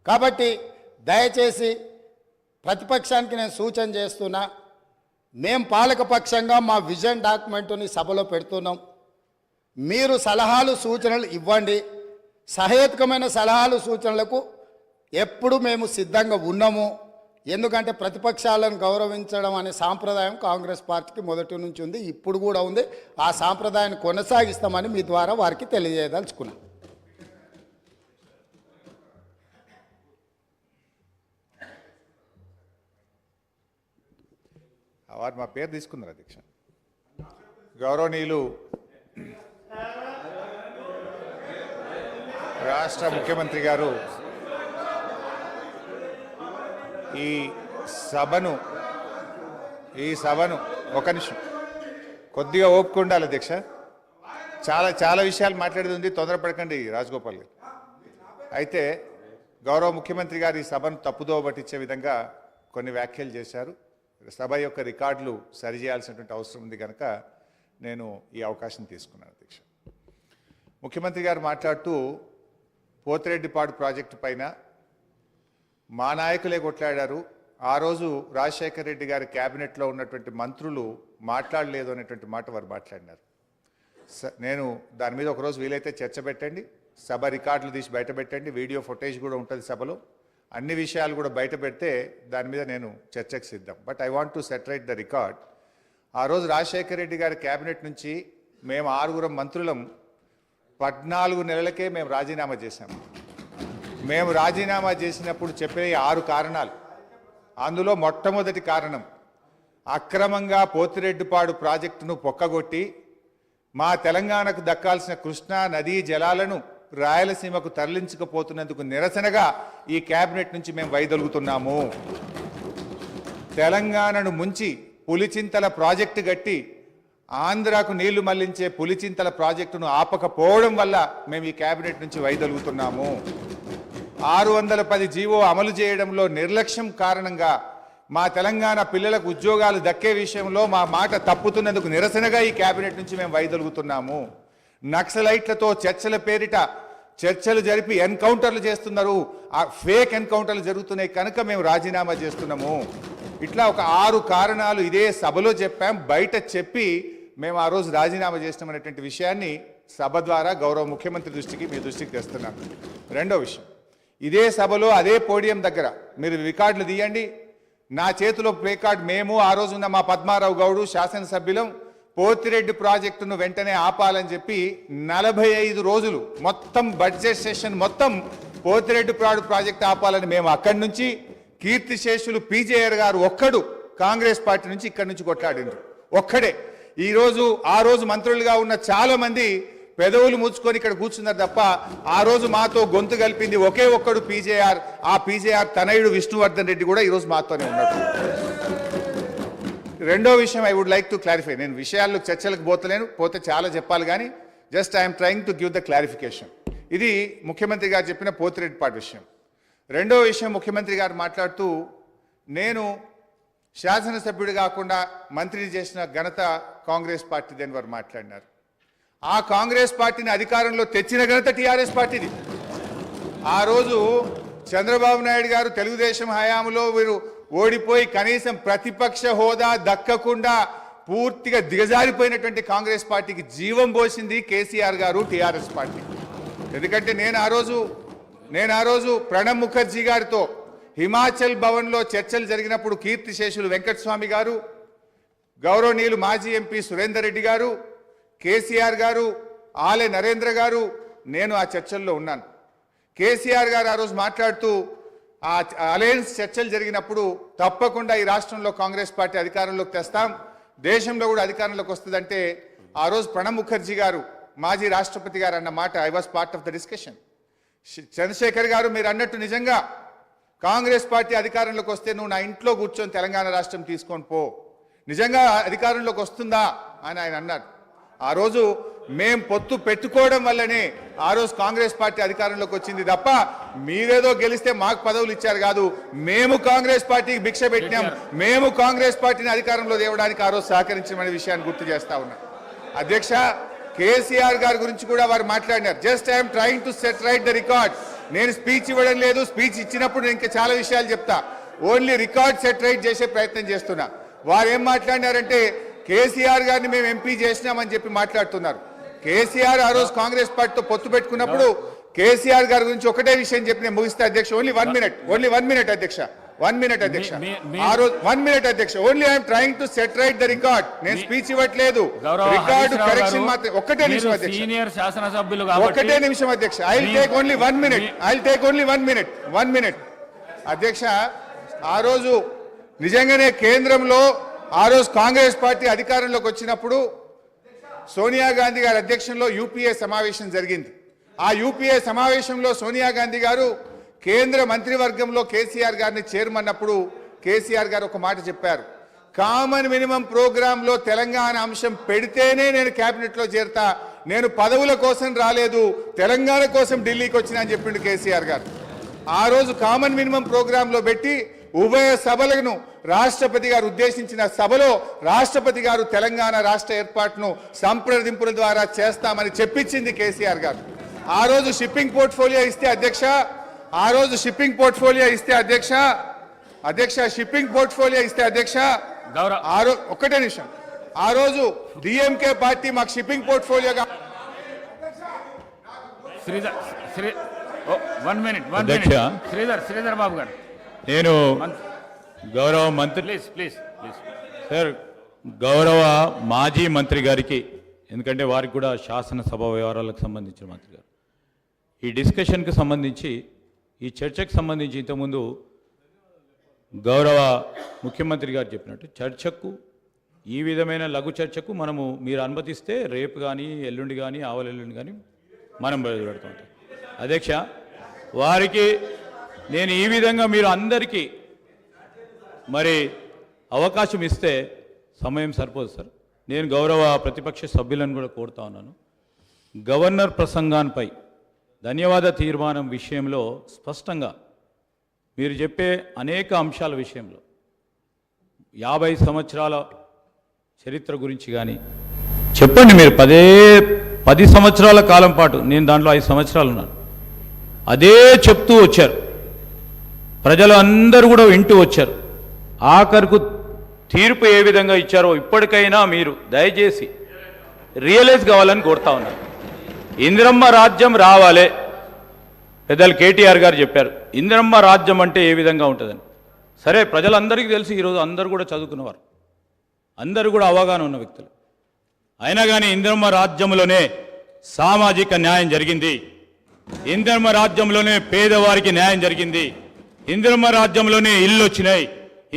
కాబట్టి దయచేసి ప్రతిపక్షానికి నేను సూచన చేస్తున్నా, మేము పాలకపక్షంగా మా విజన్ డాక్యుమెంటుని సభలో పెడుతున్నాం. మీరు సలహాలు సూచనలు ఇవ్వండి. సహేతుకమైన సలహాలు సూచనలకు ఎప్పుడు మేము సిద్ధంగా ఉన్నాము. ఎందుకంటే ప్రతిపక్షాలను గౌరవించడం అనే సాంప్రదాయం కాంగ్రెస్ పార్టీకి మొదటి నుంచి ఉంది, ఇప్పుడు కూడా ఉంది. ఆ సాంప్రదాయాన్ని కొనసాగిస్తామని మీ ద్వారా వారికి తెలియజేయదలుచుకున్నాం. వారు మా పేరు తీసుకున్నారు అధ్యక్ష. గౌరవనీయులు రాష్ట్ర ముఖ్యమంత్రి గారు ఈ సభను ఒక నిమిషం కొద్దిగా ఓపిక ఉండాలి అధ్యక్ష. చాలా విషయాలు మాట్లాడేది ఉంది, తొందరపడకండి రాజగోపాల్ గారు. అయితే గౌరవ ముఖ్యమంత్రి గారు ఈ సభను తప్పుదోవ పట్టించే విధంగా కొన్ని వ్యాఖ్యలు చేశారు. సభ యొక్క రికార్డులు సరిచేయాల్సినటువంటి అవసరం ఉంది కనుక నేను ఈ అవకాశం తీసుకున్నాను అధ్యక్ష. ముఖ్యమంత్రి గారు మాట్లాడుతూ పోతిరెడ్డిపాడు ప్రాజెక్టు పైన మా నాయకులే కొట్లాడారు, ఆ రోజు రాజశేఖర రెడ్డి గారి క్యాబినెట్లో ఉన్నటువంటి మంత్రులు మాట్లాడలేదు అనేటువంటి మాట వారు మాట్లాడినారు. నేను దాని మీద ఒకరోజు వీలైతే చర్చ పెట్టండి, సభ రికార్డులు తీసి బయట పెట్టండి, వీడియో ఫుటేజ్ కూడా ఉంటుంది సభలో, అన్ని విషయాలు కూడా బయట పెడితే దాని మీద నేను చర్చకు సిద్ధం. But I want to set right the record. ఆ రోజు రాజశేఖర రెడ్డి గారి క్యాబినెట్ నుంచి మేము 6 మంత్రులం 14 నెలలకే మేము రాజీనామా చేశాము. మేము రాజీనామా చేసినప్పుడు చెప్పే 6 కారణాలు, అందులో మొట్టమొదటి కారణం అక్రమంగా పోతిరెడ్డిపాడు ప్రాజెక్టును పొక్కగొట్టి మా తెలంగాణకు దక్కాల్సిన కృష్ణా నదీ జలాలను రాయలసీమకు తరలించకపోతున్నందుకు నిరసనగా ఈ క్యాబినెట్ నుంచి మేము వైదొలుగుతున్నాము. తెలంగాణను ముంచి పులిచింతల ప్రాజెక్టు గట్టి ఆంధ్రాకు నీళ్లు మళ్లించే పులిచింతల ప్రాజెక్టును ఆపకపోవడం వల్ల మేము ఈ క్యాబినెట్ నుంచి వైదొలుగుతున్నాము. 610 జీవో అమలు చేయడంలో నిర్లక్ష్యం కారణంగా మా తెలంగాణ పిల్లలకు ఉద్యోగాలు దక్కే విషయంలో మా మాట తప్పుతున్నందుకు నిరసనగా ఈ క్యాబినెట్ నుంచి మేము వైదొలుగుతున్నాము. నక్సలైట్లతో చర్చల పేరిట చర్చలు జరిపి ఎన్కౌంటర్లు చేస్తున్నారు, ఆ ఫేక్ ఎన్కౌంటర్లు జరుగుతున్నాయి కనుక మేము రాజీనామా చేస్తున్నాము. ఇట్లా ఒక 6 కారణాలు ఇదే సభలో చెప్పాం, బయట చెప్పి మేము ఆ రోజు రాజీనామా చేసినామనేటువంటి విషయాన్ని సభ ద్వారా గౌరవ ముఖ్యమంత్రి దృష్టికి మీ దృష్టికి తెస్తున్నాను. రెండో విషయం, ఇదే సభలో అదే పోడియం దగ్గర మీరు రికార్డులు తీయండి, నా చేతిలో ప్లే కార్డ్, మేము ఆ రోజున్న మా పద్మారావు గౌడు శాసనసభ్యులం పోతిరెడ్డి ప్రాజెక్టును వెంటనే ఆపాలని చెప్పి 45 రోజులు మొత్తం బడ్జెట్ సెషన్ మొత్తం పోతిరెడ్డి ప్రాజెక్టు ఆపాలని మేము అక్కడి నుంచి కీర్తిశేషులు పీజేఆర్ గారు ఒక్కడు కాంగ్రెస్ పార్టీ నుంచి ఇక్కడి నుంచి కొట్లాడిండ్రు ఒక్కడే. ఆ రోజు మంత్రులుగా ఉన్న చాలా మంది పెదవులు ముచ్చుకొని ఇక్కడ కూర్చున్నారు తప్ప ఆ రోజు మాతో గొంతు కలిపింది ఒకే ఒక్కడు పీజేఆర్. ఆ పీజేఆర్ తనయుడు విష్ణువర్ధన్ రెడ్డి కూడా ఈరోజు మాతోనే ఉన్నాడు. రెండో విషయం I would like to clarify. నేను విషయాల్లో చర్చలకు పోతే చాలా చెప్పాలి కానీ just I'm trying to give the clarification. ఇది ముఖ్యమంత్రి గారు చెప్పిన పోతిరెడ్డిపాడు విషయం. రెండో విషయం, ముఖ్యమంత్రి గారు మాట్లాడుతూ నేను శాసనసభ్యుడు కాకుండా మంత్రిని చేసిన ఘనత కాంగ్రెస్ పార్టీదని వారు మాట్లాడినారు. ఆ కాంగ్రెస్ పార్టీని అధికారంలో తెచ్చిన ఘనత టీఆర్ఎస్ పార్టీది. ఆ రోజు చంద్రబాబు నాయుడు గారు తెలుగుదేశం హయాంలో వీరు ఓడిపోయి కనీసం ప్రతిపక్ష హోదా దక్కకుండా పూర్తిగా దిగజారిపోయినటువంటి కాంగ్రెస్ పార్టీకి జీవం పోసింది కేసీఆర్ గారు, టీఆర్ఎస్ పార్టీ. ఎందుకంటే నేను ఆ రోజు ప్రణబ్ ముఖర్జీ గారితో హిమాచల్ భవన్లో చర్చలు జరిగినప్పుడు కీర్తిశేషులు వెంకటస్వామి గారు, గౌరవనీయులు మాజీ ఎంపీ సురేందర్ రెడ్డి గారు, కేసీఆర్ గారు, ఆలే నరేంద్ర గారు, నేను ఆ చర్చల్లో ఉన్నాను. కేసీఆర్ గారు ఆ రోజు మాట్లాడుతూ ఆ అలయన్స్ చర్చలు జరిగినప్పుడు తప్పకుండా ఈ రాష్ట్రంలో కాంగ్రెస్ పార్టీ అధికారంలోకి తెస్తాం, దేశంలో కూడా అధికారంలోకి వస్తుందంటే ఆ రోజు ప్రణబ్ ముఖర్జీ గారు మాజీ రాష్ట్రపతి గారు అన్న మాట I was part of the discussion. Chandrashekhar గారు మీరు అన్నట్టు నిజంగా కాంగ్రెస్ పార్టీ అధికారంలోకి వస్తే నువ్వు నా ఇంట్లో కూర్చొని తెలంగాణ రాష్ట్రం తీసుకొని పో, నిజంగా అధికారంలోకి వస్తుందా అని ఆయన అన్నారు. ఆ రోజు మేం పొత్తు పెట్టుకోవడం వల్లనే ఆ రోజు కాంగ్రెస్ పార్టీ అధికారంలోకి వచ్చింది తప్ప మీరేదో గెలిస్తే మాకు పదవులు ఇచ్చారు కాదు. మేము కాంగ్రెస్ పార్టీకి భిక్ష పెట్టినాం, మేము కాంగ్రెస్ పార్టీని అధికారంలో తేవడానికి ఆ రోజు సహకరించమనే విషయాన్ని గుర్తు చేస్తా ఉన్నా. అధ్యక్ష, కేసీఆర్ గారి గురించి కూడా వారు మాట్లాడినారు. Just I'm trying to set right the record. నేను స్పీచ్ ఇవ్వడం లేదు, స్పీచ్ ఇచ్చినప్పుడు నేను ఇంకా చాలా విషయాలు చెప్తా, ఓన్లీ రికార్డ్ సెట్ రైట్ చేసే ప్రయత్నం చేస్తున్నా. వారు ఏం మాట్లాడినారంటే కేసీఆర్ గారిని మేము ఎంపీ చేసినామని చెప్పి మాట్లాడుతున్నారు. కేసీఆర్ ఆ రోజు కాంగ్రెస్ పార్టీతో పొత్తు పెట్టుకున్నప్పుడు కేసీఆర్ గారి గురించి ఒకటే విషయం చెప్పి నేను ముగిస్తే అధ్యక్ష, ఓన్లీ వన్ మినిట్ అధ్యక్ష, 1 minute అధ్యక్ష. ఆ రోజు 1 minute అధ్యక్ష, only I'm trying to set right the record. నేను స్పీచ్ ఇవ్వట్లేదు, రికార్డు కరెక్షన్ మాత్రం. ఒక్కటే నిమిషం అధ్యక్ష, సీనియర్ శాసనసభ్యులు ఒకటే నిమిషం అధ్యక్ష. I will take only 1 minute. 1 minute అధ్యక్ష. ఆ రోజు నిజంగానే కేంద్రంలో ఆ రోజు కాంగ్రెస్ పార్టీ అధికారంలోకి వచ్చినప్పుడు సోనియా గాంధీ గారి అధ్యక్షంలో యూపీఏ సమావేశం జరిగింది. ఆ యూపీఏ సమావేశంలో సోనియా గాంధీ గారు కేంద్ర మంత్రివర్గంలో కేసీఆర్ గారిని చేరమన్నప్పుడు కేసీఆర్ గారు ఒక మాట చెప్పారు, కామన్ మినిమం ప్రోగ్రాంలో తెలంగాణ అంశం పెడితేనే నేను క్యాబినెట్లో చేరతా, నేను పదవుల కోసం రాలేదు, తెలంగాణ కోసం ఢిల్లీకి వచ్చినా అని చెప్పిండు కేసీఆర్ గారు. ఆ రోజు కామన్ మినిమం ప్రోగ్రాంలో పెట్టి ఉభయ సభలను రాష్ట్రపతి గారు ఉద్దేశించిన సభలో రాష్ట్రపతి గారు తెలంగాణ రాష్ట్ర ఏర్పాటును సంప్రదింపుల ద్వారా చేస్తామని చెప్పించింది కేసీఆర్ గారు. ఆ రోజు షిప్పింగ్ పోర్ట్ఫోలియో ఇస్తే అధ్యక్ష, ఆ రోజు షిప్పింగ్ పోర్ట్ఫోలియో ఇస్తే అధ్యక్ష షిప్పింగ్ పోర్ట్ఫోలియో ఇస్తే అధ్యక్ష ఒక్కటే నిమిషం, ఆ రోజు డిఎంకే పార్టీ మాకు షిప్పింగ్ పోర్ట్ఫోలియోగా శ్రీధర్ బాబు గారు, నేను గౌరవ మంత్రి ప్లీజ్ సార్, గౌరవ మాజీ మంత్రి గారికి, ఎందుకంటే వారికి కూడా శాసనసభ వ్యవహారాలకు సంబంధించిన మంత్రి గారు, ఈ డిస్కషన్కి సంబంధించి, ఈ చర్చకు సంబంధించి ఇంతకుముందు గౌరవ ముఖ్యమంత్రి గారు చెప్పినట్టు చర్చకు, ఈ విధమైన లఘు చర్చకు మీరు అనుమతిస్తే రేపు కానీ ఎల్లుండి కానీ ఆవలెల్లుండి కానీ మనం బయలుపెడుతూ ఉంటాం. అధ్యక్ష, వారికి నేను ఈ విధంగా మీరు అందరికీ మరి అవకాశం ఇస్తే సమయం సరిపోదు సార్. నేను గౌరవ ప్రతిపక్ష సభ్యులను కూడా కోరుతా ఉన్నాను, గవర్నర్ ప్రసంగాన్పై ధన్యవాద తీర్మానం విషయంలో స్పష్టంగా మీరు చెప్పే అనేక అంశాల విషయంలో 50 సంవత్సరాల చరిత్ర గురించి కానీ చెప్పండి. మీరు 10 సంవత్సరాల కాలం పాటు, నేను దాంట్లో 5 సంవత్సరాలు ఉన్నాను, అదే చెప్తూ వచ్చారు, ప్రజలు అందరూ కూడా వింటూ వచ్చారు. ఆఖరుకు తీర్పు ఏ విధంగా ఇచ్చారో ఇప్పటికైనా మీరు దయచేసి రియలైజ్ కావాలని కోరుతా ఉన్నారు. ఇందిరమ్మ రాజ్యం రావాలే, పెద్దలు కేటీఆర్ గారు చెప్పారు, ఇందిరమ్మ రాజ్యం అంటే ఏ విధంగా ఉంటుందని. సరే, ప్రజలందరికీ తెలిసి ఈరోజు అందరూ కూడా చదువుకున్నవారు, అందరూ కూడా అవగాహన ఉన్న వ్యక్తులు. అయినా కానీ ఇందిరమ్మ రాజ్యంలోనే సామాజిక న్యాయం జరిగింది, ఇందిరమ్మ రాజ్యంలోనే పేదవారికి న్యాయం జరిగింది, ఇందిరమ్మ రాజ్యంలోనే ఇల్లు వచ్చినాయి,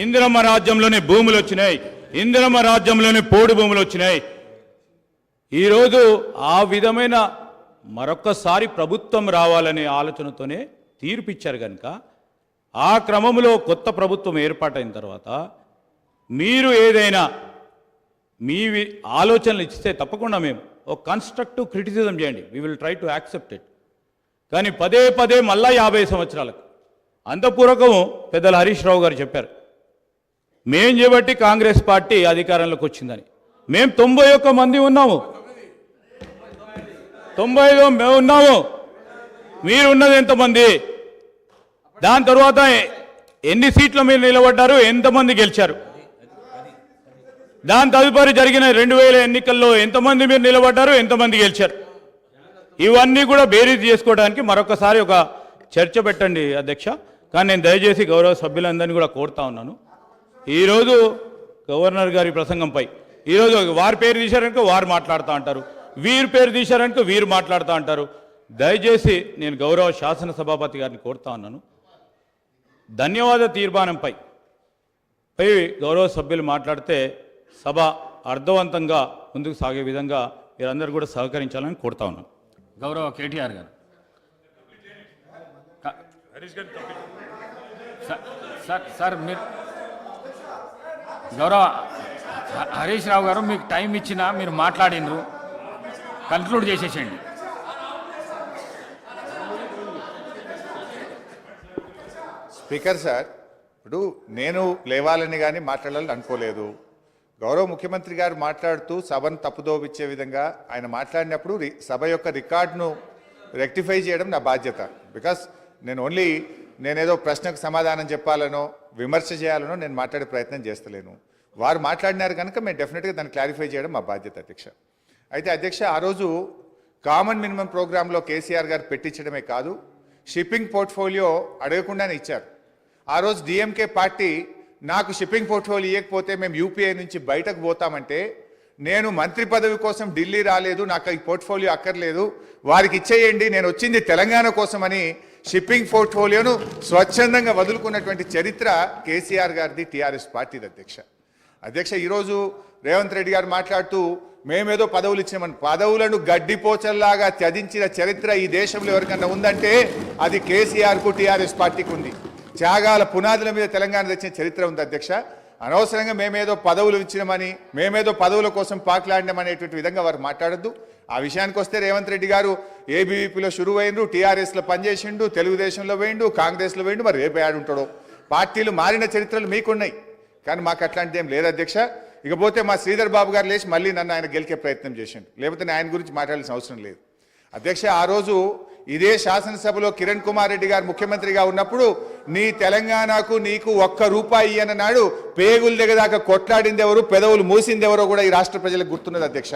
ఇందిరమ్మ రాజ్యంలోనే భూములు వచ్చినాయి, ఇందిరమ్మ రాజ్యంలోనే పోడు భూములు వచ్చినాయి. ఈరోజు ఆ విధమైన మరొక్కసారి ప్రభుత్వం రావాలనే ఆలోచనతోనే తీర్పిచ్చారు కనుక, ఆ క్రమంలో కొత్త ప్రభుత్వం ఏర్పాటైన తర్వాత మీరు ఏదైనా మీ ఆలోచనలు ఇస్తే తప్పకుండా మేము ఒక కన్స్ట్రక్టివ్ క్రిటిసిజం చేయండి, we will try to accept it. కానీ పదే మళ్ళా 50 సంవత్సరాలకు అంతపూర్వకము పెద్దలు హరీష్ రావు గారు చెప్పారు, మేం చేయబట్టి కాంగ్రెస్ పార్టీ అధికారంలోకి వచ్చిందని. మేము 91 మంది ఉన్నాము, 95 మేము ఉన్నాము, మీరు ఉన్నది ఎంతమంది? దాని తర్వాత ఎన్ని సీట్లు మీరు నిలబడ్డారు, ఎంతమంది గెలిచారు? దాని తదుపరి జరిగిన 2000 ఎన్నికల్లో ఎంతమంది మీరు నిలబడ్డారు, ఎంతమంది గెలిచారు? ఇవన్నీ కూడా బేరీజ్ చేసుకోవడానికి మరొకసారి ఒక చర్చ పెట్టండి అధ్యక్ష. కానీ నేను దయచేసి గౌరవ సభ్యులందరినీ కూడా కోరుతా ఉన్నాను, ఈరోజు గవర్నర్ గారి ప్రసంగంపై ఈరోజు వారి పేరు తీశారనుకో వారు మాట్లాడుతూ అంటారు, వీరి పేరు తీశారనుకో వీరు మాట్లాడుతూ అంటారు. దయచేసి నేను గౌరవ శాసనసభాపతి గారిని కోరుతా ఉన్నాను, ధన్యవాద తీర్మానంపై గౌరవ సభ్యులు మాట్లాడితే సభ అర్థవంతంగా ముందుకు సాగే విధంగా మీరందరూ కూడా సహకరించాలని కోరుతా ఉన్నాను. గౌరవ కేటీఆర్ గారు, సార్ మీరు గౌరవ హరీష్ రావు గారు మీకు టైం ఇచ్చినా మీరు మాట్లాడినరు, కన్క్లూడ్ చేసేసేయండి. స్పీకర్ సార్, ఇప్పుడు నేను లేవాలని కానీ మాట్లాడాలని అనుకోలేదు. గౌరవ ముఖ్యమంత్రి గారు మాట్లాడుతూ సభను తప్పుదోవిచ్చే విధంగా ఆయన మాట్లాడినప్పుడు సభ యొక్క రికార్డును రెక్టిఫై చేయడం నా బాధ్యత. బికాస్ నేనేదో ప్రశ్నకు సమాధానం చెప్పాలనో విమర్శ చేయాలనో నేను మాట్లాడే ప్రయత్నం చేస్తలేను. వారు మాట్లాడినారు కనుక మేము డెఫినెట్గా దాన్ని క్లారిఫై చేయడం మా బాధ్యత అధ్యక్ష. అయితే అధ్యక్ష, ఆ రోజు కామన్ మినిమం ప్రోగ్రాంలో కేసీఆర్ గారు పెట్టించడమే కాదు, షిప్పింగ్ పోర్ట్ఫోలియో అడగకుండానే ఇచ్చారు. ఆ రోజు డిఎంకే పార్టీ నాకు షిప్పింగ్ పోర్ట్ఫోలియో ఇవ్వకపోతే మేము యూపీఐ నుంచి బయటకు పోతామంటే, నేను మంత్రి పదవి కోసం ఢిల్లీ రాలేదు, నాకు ఈ పోర్ట్ఫోలియో అక్కర్లేదు, వారికి ఇచ్చేయండి, నేను వచ్చింది తెలంగాణ కోసమని షిప్పింగ్ పోర్ట్ఫోలియోను స్వచ్ఛందంగా వదులుకున్నటువంటి చరిత్ర కేసీఆర్ గారిది, టీఆర్ఎస్ పార్టీది అధ్యక్ష. అధ్యక్ష ఈరోజు రేవంత్ రెడ్డి గారు మాట్లాడుతూ మేమేదో పదవులు ఇచ్చామని, పదవులను గడ్డిపోచల్లాగా త్యజించిన చరిత్ర ఈ దేశంలో ఎవరికన్నా ఉందంటే అది కేసీఆర్కు టీఆర్ఎస్ పార్టీకి ఉంది. త్యాగాల పునాదుల మీద తెలంగాణ తెచ్చిన చరిత్ర ఉంది అధ్యక్ష. అనవసరంగా మేమేదో పదవులు ఇచ్చినామని, మేమేదో పదవుల కోసం పాకులాడినామనేటువంటి విధంగా వారు మాట్లాడద్దు. ఆ విషయానికి వస్తే రేవంత్ రెడ్డి గారు ఏబీవీపీలో షురువు అయిండు, టీఆర్ఎస్లో పనిచేసిండు, తెలుగుదేశంలో వేయండు, కాంగ్రెస్లో వేయండు, మరి రేపు ఆడుంటాడో. పార్టీలు మారిన చరిత్రలు మీకున్నాయి, కానీ మాకు అట్లాంటిది ఏం లేదు అధ్యక్ష. ఇకపోతే మా శ్రీధర్ బాబు గారు లేచి మళ్ళీ నన్ను ఆయన గెలికే ప్రయత్నం చేసిండు, లేకపోతే నేను ఆయన గురించి మాట్లాడాల్సిన అవసరం లేదు అధ్యక్ష. ఆ రోజు ఇదే శాసనసభలో కిరణ్ కుమార్ రెడ్డి గారు ముఖ్యమంత్రిగా ఉన్నప్పుడు నీ తెలంగాణకు నీకు ₹1 అన్నాడు. పేగులు దిగదాకా కొట్లాడింది ఎవరు, పెదవులు మూసింది ఎవరో కూడా ఈ రాష్ట్ర ప్రజలకు గుర్తున్నది అధ్యక్ష.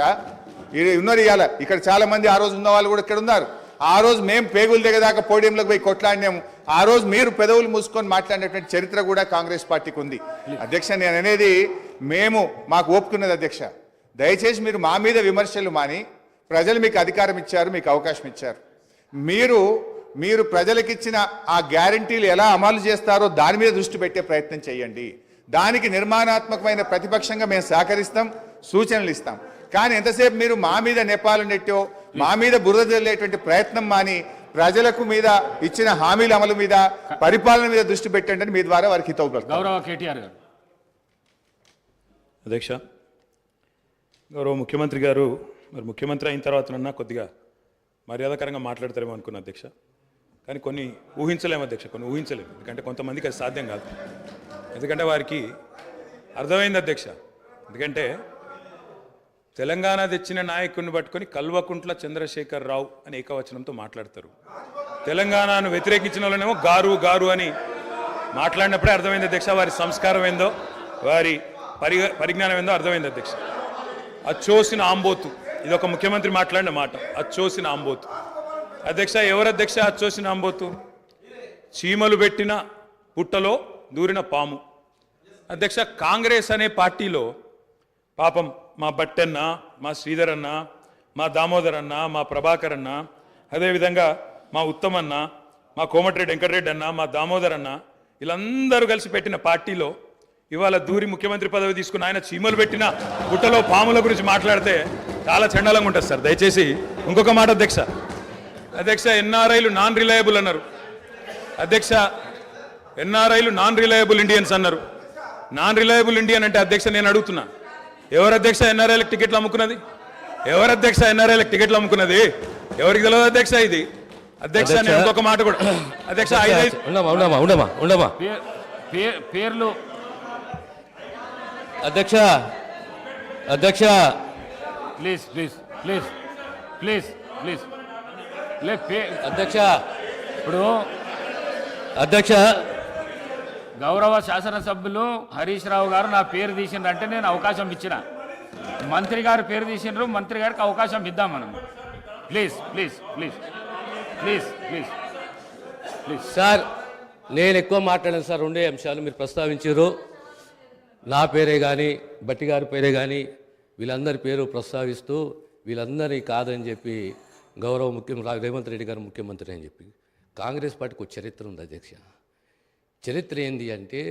ఉన్నారు ఇవాళ ఇక్కడ చాలా మంది, ఆ రోజు ఉన్న వాళ్ళు కూడా ఇక్కడ ఉన్నారు. ఆ రోజు మేము పేగులు దిగదాకా పోడియంలోకి పోయి కొట్లాడినాము, ఆ రోజు మీరు పెదవులు మూసుకొని మాట్లాడినటువంటి చరిత్ర కూడా కాంగ్రెస్ పార్టీకి ఉంది అధ్యక్ష. నేను అనేది మాకు ఒప్పుకున్నది అధ్యక్ష. దయచేసి మీరు మా మీద విమర్శలు మాని, ప్రజలు మీకు అధికారం ఇచ్చారు, మీకు అవకాశం ఇచ్చారు, మీరు ప్రజలకిచ్చిన ఆ గ్యారంటీలు ఎలా అమలు చేస్తారో దాని మీద దృష్టి పెట్టే ప్రయత్నం చేయండి. దానికి నిర్మాణాత్మకమైన ప్రతిపక్షంగా మేము సహకరిస్తాం, సూచనలు ఇస్తాం. కానీ ఎంతసేపు మీరు మా మీద నెపాలు నెట్టో, మా మీద బురద జల్లేటువంటి ప్రయత్నం మాని ప్రజలకు మీద ఇచ్చిన హామీల అమలు మీద, పరిపాలన మీద దృష్టి పెట్టండి అని మీ ద్వారా వారికి హితవు పలుకుతాం. గౌరవ కేటీఆర్ గారు. అధ్యక్ష, గౌరవ ముఖ్యమంత్రి గారు మరి ముఖ్యమంత్రి అయిన తర్వాతనన్నా కొద్దిగా మర్యాదకరంగా మాట్లాడతారేమో అనుకున్నా అధ్యక్ష. కానీ కొన్ని ఊహించలేము అధ్యక్ష, కొన్ని ఊహించలేము. ఎందుకంటే కొంతమందికి అది సాధ్యం కాదు. ఎందుకంటే వారికి అర్థమైంది అధ్యక్ష. ఎందుకంటే తెలంగాణ తెచ్చిన నాయకుడిని పట్టుకొని కల్వకుంట్ల చంద్రశేఖర్ రావు అని ఏకవచనంతో మాట్లాడతారు. తెలంగాణను వ్యతిరేకించిన వాళ్ళనేమో గారు గారు అని మాట్లాడినప్పుడే అర్థమైంది అధ్యక్ష వారి సంస్కారం ఏందో, వారి పరిజ్ఞానం ఏందో అర్థమైంది అధ్యక్ష. అచ్చోసిన ఆంబోతు, ఇది ఒక ముఖ్యమంత్రి మాట్లాడిన మాట, అచ్చోసిన ఆంబోతు. అధ్యక్ష, ఎవరు అధ్యక్ష అచ్చోసిన ఆంబోతు? చీమలు పెట్టిన పుట్టలో దూరిన పాము అధ్యక్ష. కాంగ్రెస్ అనే పార్టీలో పాపం మా బట్టన్న, మా శ్రీధర్ అన్న, మా దామోదర్ అన్న, మా ప్రభాకర్ అన్న, అదేవిధంగా మా ఉత్తమన్న, మా కోమటిరెడ్డి వెంకటరెడ్డి అన్న, మా దామోదర్ అన్న, వీళ్ళందరూ కలిసి పెట్టిన పార్టీలో ఇవాళ దూరి ముఖ్యమంత్రి పదవి తీసుకుని ఆయన చీమలు పెట్టిన పుట్టలో పాముల గురించి మాట్లాడితే చాలా చండాలంగా ఉంటుంది సార్. దయచేసి ఇంకొక మాట అధ్యక్ష, ఎన్ఆర్ఐలు నాన్ రిలయబుల్ అన్నారు అధ్యక్ష. ఎన్ఆర్ఐలు నాన్ రిలయబుల్ ఇండియన్స్ అన్నారు. నాన్ రిలయబుల్ ఇండియన్ అంటే అధ్యక్ష నేను అడుగుతున్నా, ఎవరు అధ్యక్ష ఎన్ఆర్ఐలకు టికెట్లు అమ్ముకున్నది? ఎవరు అధ్యక్ష ఎన్ఆర్ఐలకు టికెట్లు అమ్ముకున్నది? ఎవరికి తెలియదు అధ్యక్ష ఇది? అధ్యక్ష నేను ఇంకొక మాట కూడా అధ్యక్ష, పేర్లు అధ్యక్ష అధ్యక్ష please please please please please అధ్యక్ష ఇప్పుడు అధ్యక్ష గౌరవ శాసనసభ్యులు హరీష్ రావు గారు నా పేరు తీసిండ్రంటే నేను అవకాశం ఇచ్చిన. మంత్రి గారు పేరు తీసిండ్రు, మంత్రి గారికి అవకాశం ఇద్దాం మనం. Please please please please please please sir, నేను ఎక్కువ మాట్లాడాను సార్. 2 అంశాలు మీరు ప్రస్తావించారు. నా పేరే కానీ, బట్టి గారి పేరే కానీ, వీళ్ళందరి పేరు ప్రస్తావిస్తూ వీళ్ళందరినీ కాదని చెప్పి గౌరవ రేవంత్ రెడ్డి గారు ముఖ్యమంత్రి అని చెప్పి. కాంగ్రెస్ పార్టీకి ఒక చరిత్ర ఉంది అధ్యక్ష. చరిత్ర ఏంది అంటే,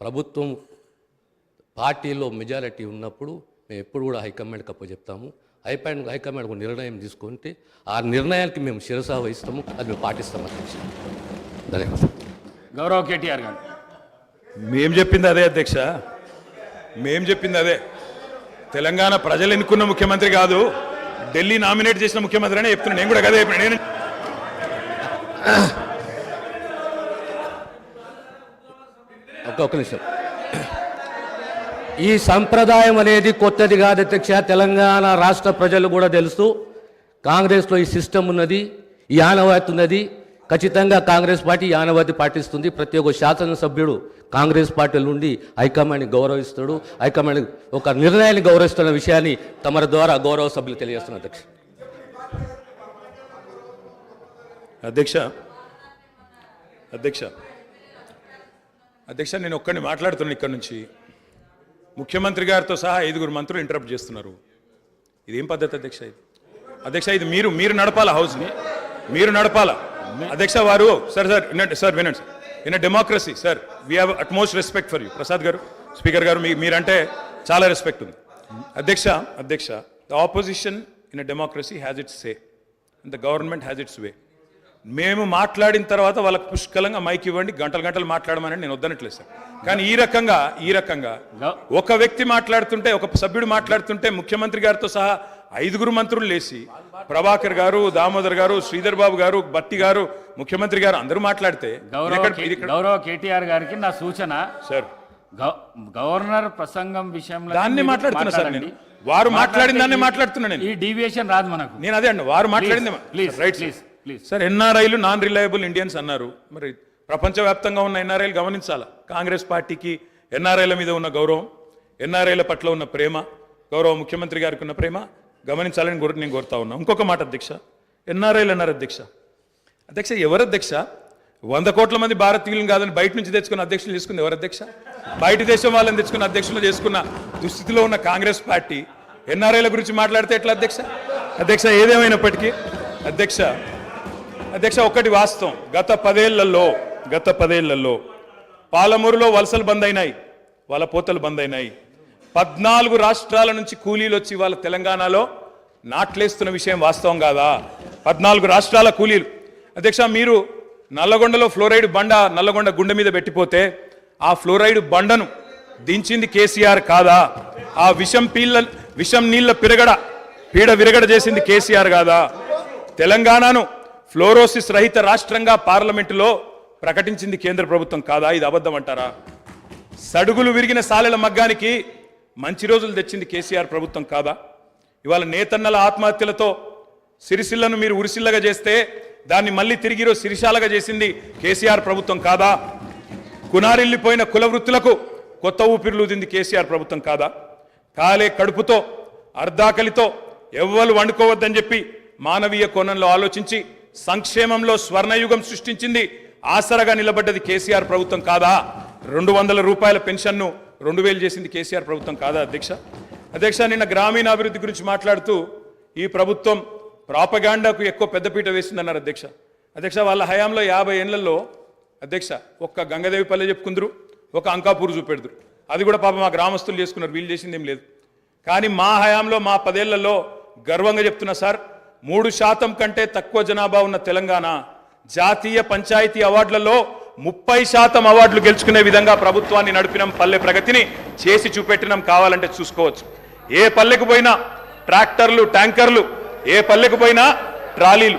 ప్రభుత్వం పార్టీలో మెజారిటీ ఉన్నప్పుడు మేము ఎప్పుడు కూడా హైకమాండ్కి అప్పచెప్తాము. హైకమాండ్ ఒక నిర్ణయం తీసుకుంటే ఆ నిర్ణయానికి మేము శిరసా వహిస్తాము, అది మేము పాటిస్తాము అధ్యక్ష. ధన్యవాదాలు. గౌరవ కేటీఆర్ గారు. మేం చెప్పింది అదే అధ్యక్ష, మేం చెప్పింది అదే. తెలంగాణ ప్రజలు ఎన్నుకున్న ముఖ్యమంత్రి కాదు, ఢిల్లీ నామినేట్ చేసిన ముఖ్యమంత్రి అనే చెప్తున్నాను. నేను కూడా కదే చెప్పిన. నేను ఒక్క నిమిషం. ఈ సంప్రదాయం అనేది కొత్తది కాదు అధ్యక్ష. తెలంగాణ రాష్ట్ర ప్రజలు కూడా తెలుసు, కాంగ్రెస్లో ఈ సిస్టమ్ ఉన్నది, ఈ ఆనవాయితీ ఉన్నది. ఖచ్చితంగా కాంగ్రెస్ పార్టీ ఈ ఆనవాయితీ పాటిస్తుంది. ప్రతి ఒక్క శాసనసభ్యుడు కాంగ్రెస్ పార్టీ నుండి హైకమాండ్ని గౌరవిస్తాడు, హైకమాండ్ ఒక నిర్ణయాన్ని గౌరవిస్తున్న విషయాన్ని తమ ద్వారా గౌరవ సభ్యులు తెలియజేస్తున్నారు అధ్యక్ష. అధ్యక్ష నేను ఒక్కడిని మాట్లాడుతున్నాను ఇక్కడ నుంచి. ముఖ్యమంత్రి గారితో సహా 5 మంత్రులు ఇంటరప్ట్ చేస్తున్నారు. ఇదేం పద్ధతి అధ్యక్ష? ఇది అధ్యక్ష, ఇది మీరు నడపాలా, హౌస్ని మీరు నడపాలా అధ్యక్ష. వారు సార్ వినండి sir. In a democracy sir, we have utmost respect for you. Prasad garu, speaker garu మీరంటే చాలా రెస్పెక్ట్ ఉంది. అధ్యక్ష the opposition in a democracy has its say and the government has its way. మేము మాట్లాడిన తర్వాత వాళ్ళకి పుష్కలంగా మైక్ ఇవ్వండి, గంటలు మాట్లాడమని నేను వద్దనట్లేదు సార్. కానీ ఈ రకంగా ఒక వ్యక్తి మాట్లాడుతుంటే, ఒక సభ్యుడు మాట్లాడుతుంటే ముఖ్యమంత్రి గారితో సహా 5 మంత్రులు లేచి ప్రభాకర్ గారు, దామోదర్ గారు, శ్రీధర్ బాబు గారు, బట్టి గారు, ముఖ్యమంత్రి గారు అందరూ మాట్లాడితే గౌరవ కేటీఆర్ గారికి నా సూచన సార్, గవర్నర్ ప్రసంగం విషయంలో దాన్ని మాట్లాడుతున్నా సార్ నేను. వారు మాట్లాడిన దాన్ని మాట్లాడుతున్నా నేను. ఈ డీవియేషన్ రాదు మనకు. నేను అదే అండి, వారు మాట్లాడింది రైట్ ప్లీజ్ సార్. ఎన్ఆర్ఐలు నాన్ రిలయబుల్ ఇండియన్స్ అన్నారు. మరి ప్రపంచవ్యాప్తంగా ఉన్న ఎన్ఆర్ఐలు గమనించాలా. కాంగ్రెస్ పార్టీకి ఎన్ఆర్ఐల మీద ఉన్న గౌరవం, ఎన్ఆర్ఐల పట్ల ఉన్న ప్రేమ, గౌరవ ముఖ్యమంత్రి గారికి ఉన్న ప్రేమ గమనించాలని నేను కోరుతా ఉన్నా. ఇంకొక మాట అధ్యక్ష, ఎన్ఆర్ఐలు అన్నారు అధ్యక్ష ఎవరు అధ్యక్ష? 100 కోట్ల మంది భారతీయులను కాదని బయట నుంచి తెచ్చుకున్న అధ్యక్షులు తీసుకుంది ఎవరు అధ్యక్ష? బయట దేశం వాళ్ళని తెచ్చుకున్న అధ్యక్షులు చేసుకున్న దుస్థితిలో ఉన్న కాంగ్రెస్ పార్టీ ఎన్ఆర్ఐల గురించి మాట్లాడితే ఎట్లా అధ్యక్ష? ఏదేమైనప్పటికీ అధ్యక్ష ఒకటి వాస్తవం, గత పదేళ్లలో పాలమూరులో వలసలు బంద్ అయినాయి, వాళ్ళ పోతలు బంద్ అయినాయి. 14 రాష్ట్రాల నుంచి కూలీలు వచ్చి వాళ్ళ తెలంగాణలో నాట్లేస్తున్న విషయం వాస్తవం కాదా? 14 రాష్ట్రాల కూలీలు. అధ్యక్ష మీరు నల్లగొండలో ఫ్లోరైడ్ బండ నల్లగొండ గుండె మీద పెట్టిపోతే ఆ ఫ్లోరైడ్ బండను దించింది కేసీఆర్ కాదా? ఆ విషం నీళ్ల పీడ విరగడ చేసింది కేసీఆర్ కాదా? తెలంగాణను ఫ్లోరోసిస్ రహిత రాష్ట్రంగా పార్లమెంటులో ప్రకటించింది కేంద్ర ప్రభుత్వం కాదా? ఇది అబద్ధం అంటారా? సడుగులు విరిగిన సాలెల మగ్గానికి మంచి రోజులు తెచ్చింది కేసీఆర్ ప్రభుత్వం కాదా? ఇవాళ నేతన్నల ఆత్మహత్యలతో సిరిసిల్లను మీరు ఉరిసిల్లగా చేస్తే దాన్ని మళ్ళీ తిరిగి సిరిశాలగా చేసింది కేసీఆర్ ప్రభుత్వం కాదా? కునారిల్లిపోయిన కుల వృత్తులకు కొత్త ఊపిరులుదింది కేసీఆర్ ప్రభుత్వం కాదా? కాలే కడుపుతో అర్ధాకలితో ఎవ్వరు వండుకోవద్దని చెప్పి మానవీయ కోణంలో ఆలోచించి సంక్షేమంలో స్వర్ణయుగం సృష్టించింది, ఆసరగా నిలబడ్డది కేసీఆర్ ప్రభుత్వం కాదా? 200 రూపాయల పెన్షన్ను 2000 చేసింది కేసీఆర్ ప్రభుత్వం కాదా? అధ్యక్ష నిన్న గ్రామీణాభివృద్ధి గురించి మాట్లాడుతూ ఈ ప్రభుత్వం ప్రాపగాండాకు ఎక్కువ పెద్దపీట వేసిందన్నారు అధ్యక్ష వాళ్ళ హయాంలో 50 ఏళ్లలో అధ్యక్ష ఒక్క గంగదేవి పల్లె చెప్పుకుందరు, ఒక అంకాపూర్ చూపెడుదురు. అది కూడా పాప మా గ్రామస్తులు చేసుకున్నారు, వీళ్ళు చేసింది ఏం లేదు. కానీ మా హయాంలో మా 10 ఏళ్లలో గర్వంగా చెప్తున్నా సార్, 3% కంటే తక్కువ జనాభా ఉన్న తెలంగాణ జాతీయ పంచాయతీ అవార్డులలో 30% అవార్డులు గెలుచుకునే విధంగా ప్రభుత్వాన్ని నడిపినాం, పల్లె ప్రగతిని చేసి చూపెట్టినాం. కావాలంటే చూసుకోవచ్చు. ఏ పల్లెకు పోయినా ట్రాక్టర్లు, ట్యాంకర్లు, ఏ పల్లెకు పోయినా ట్రాలీలు,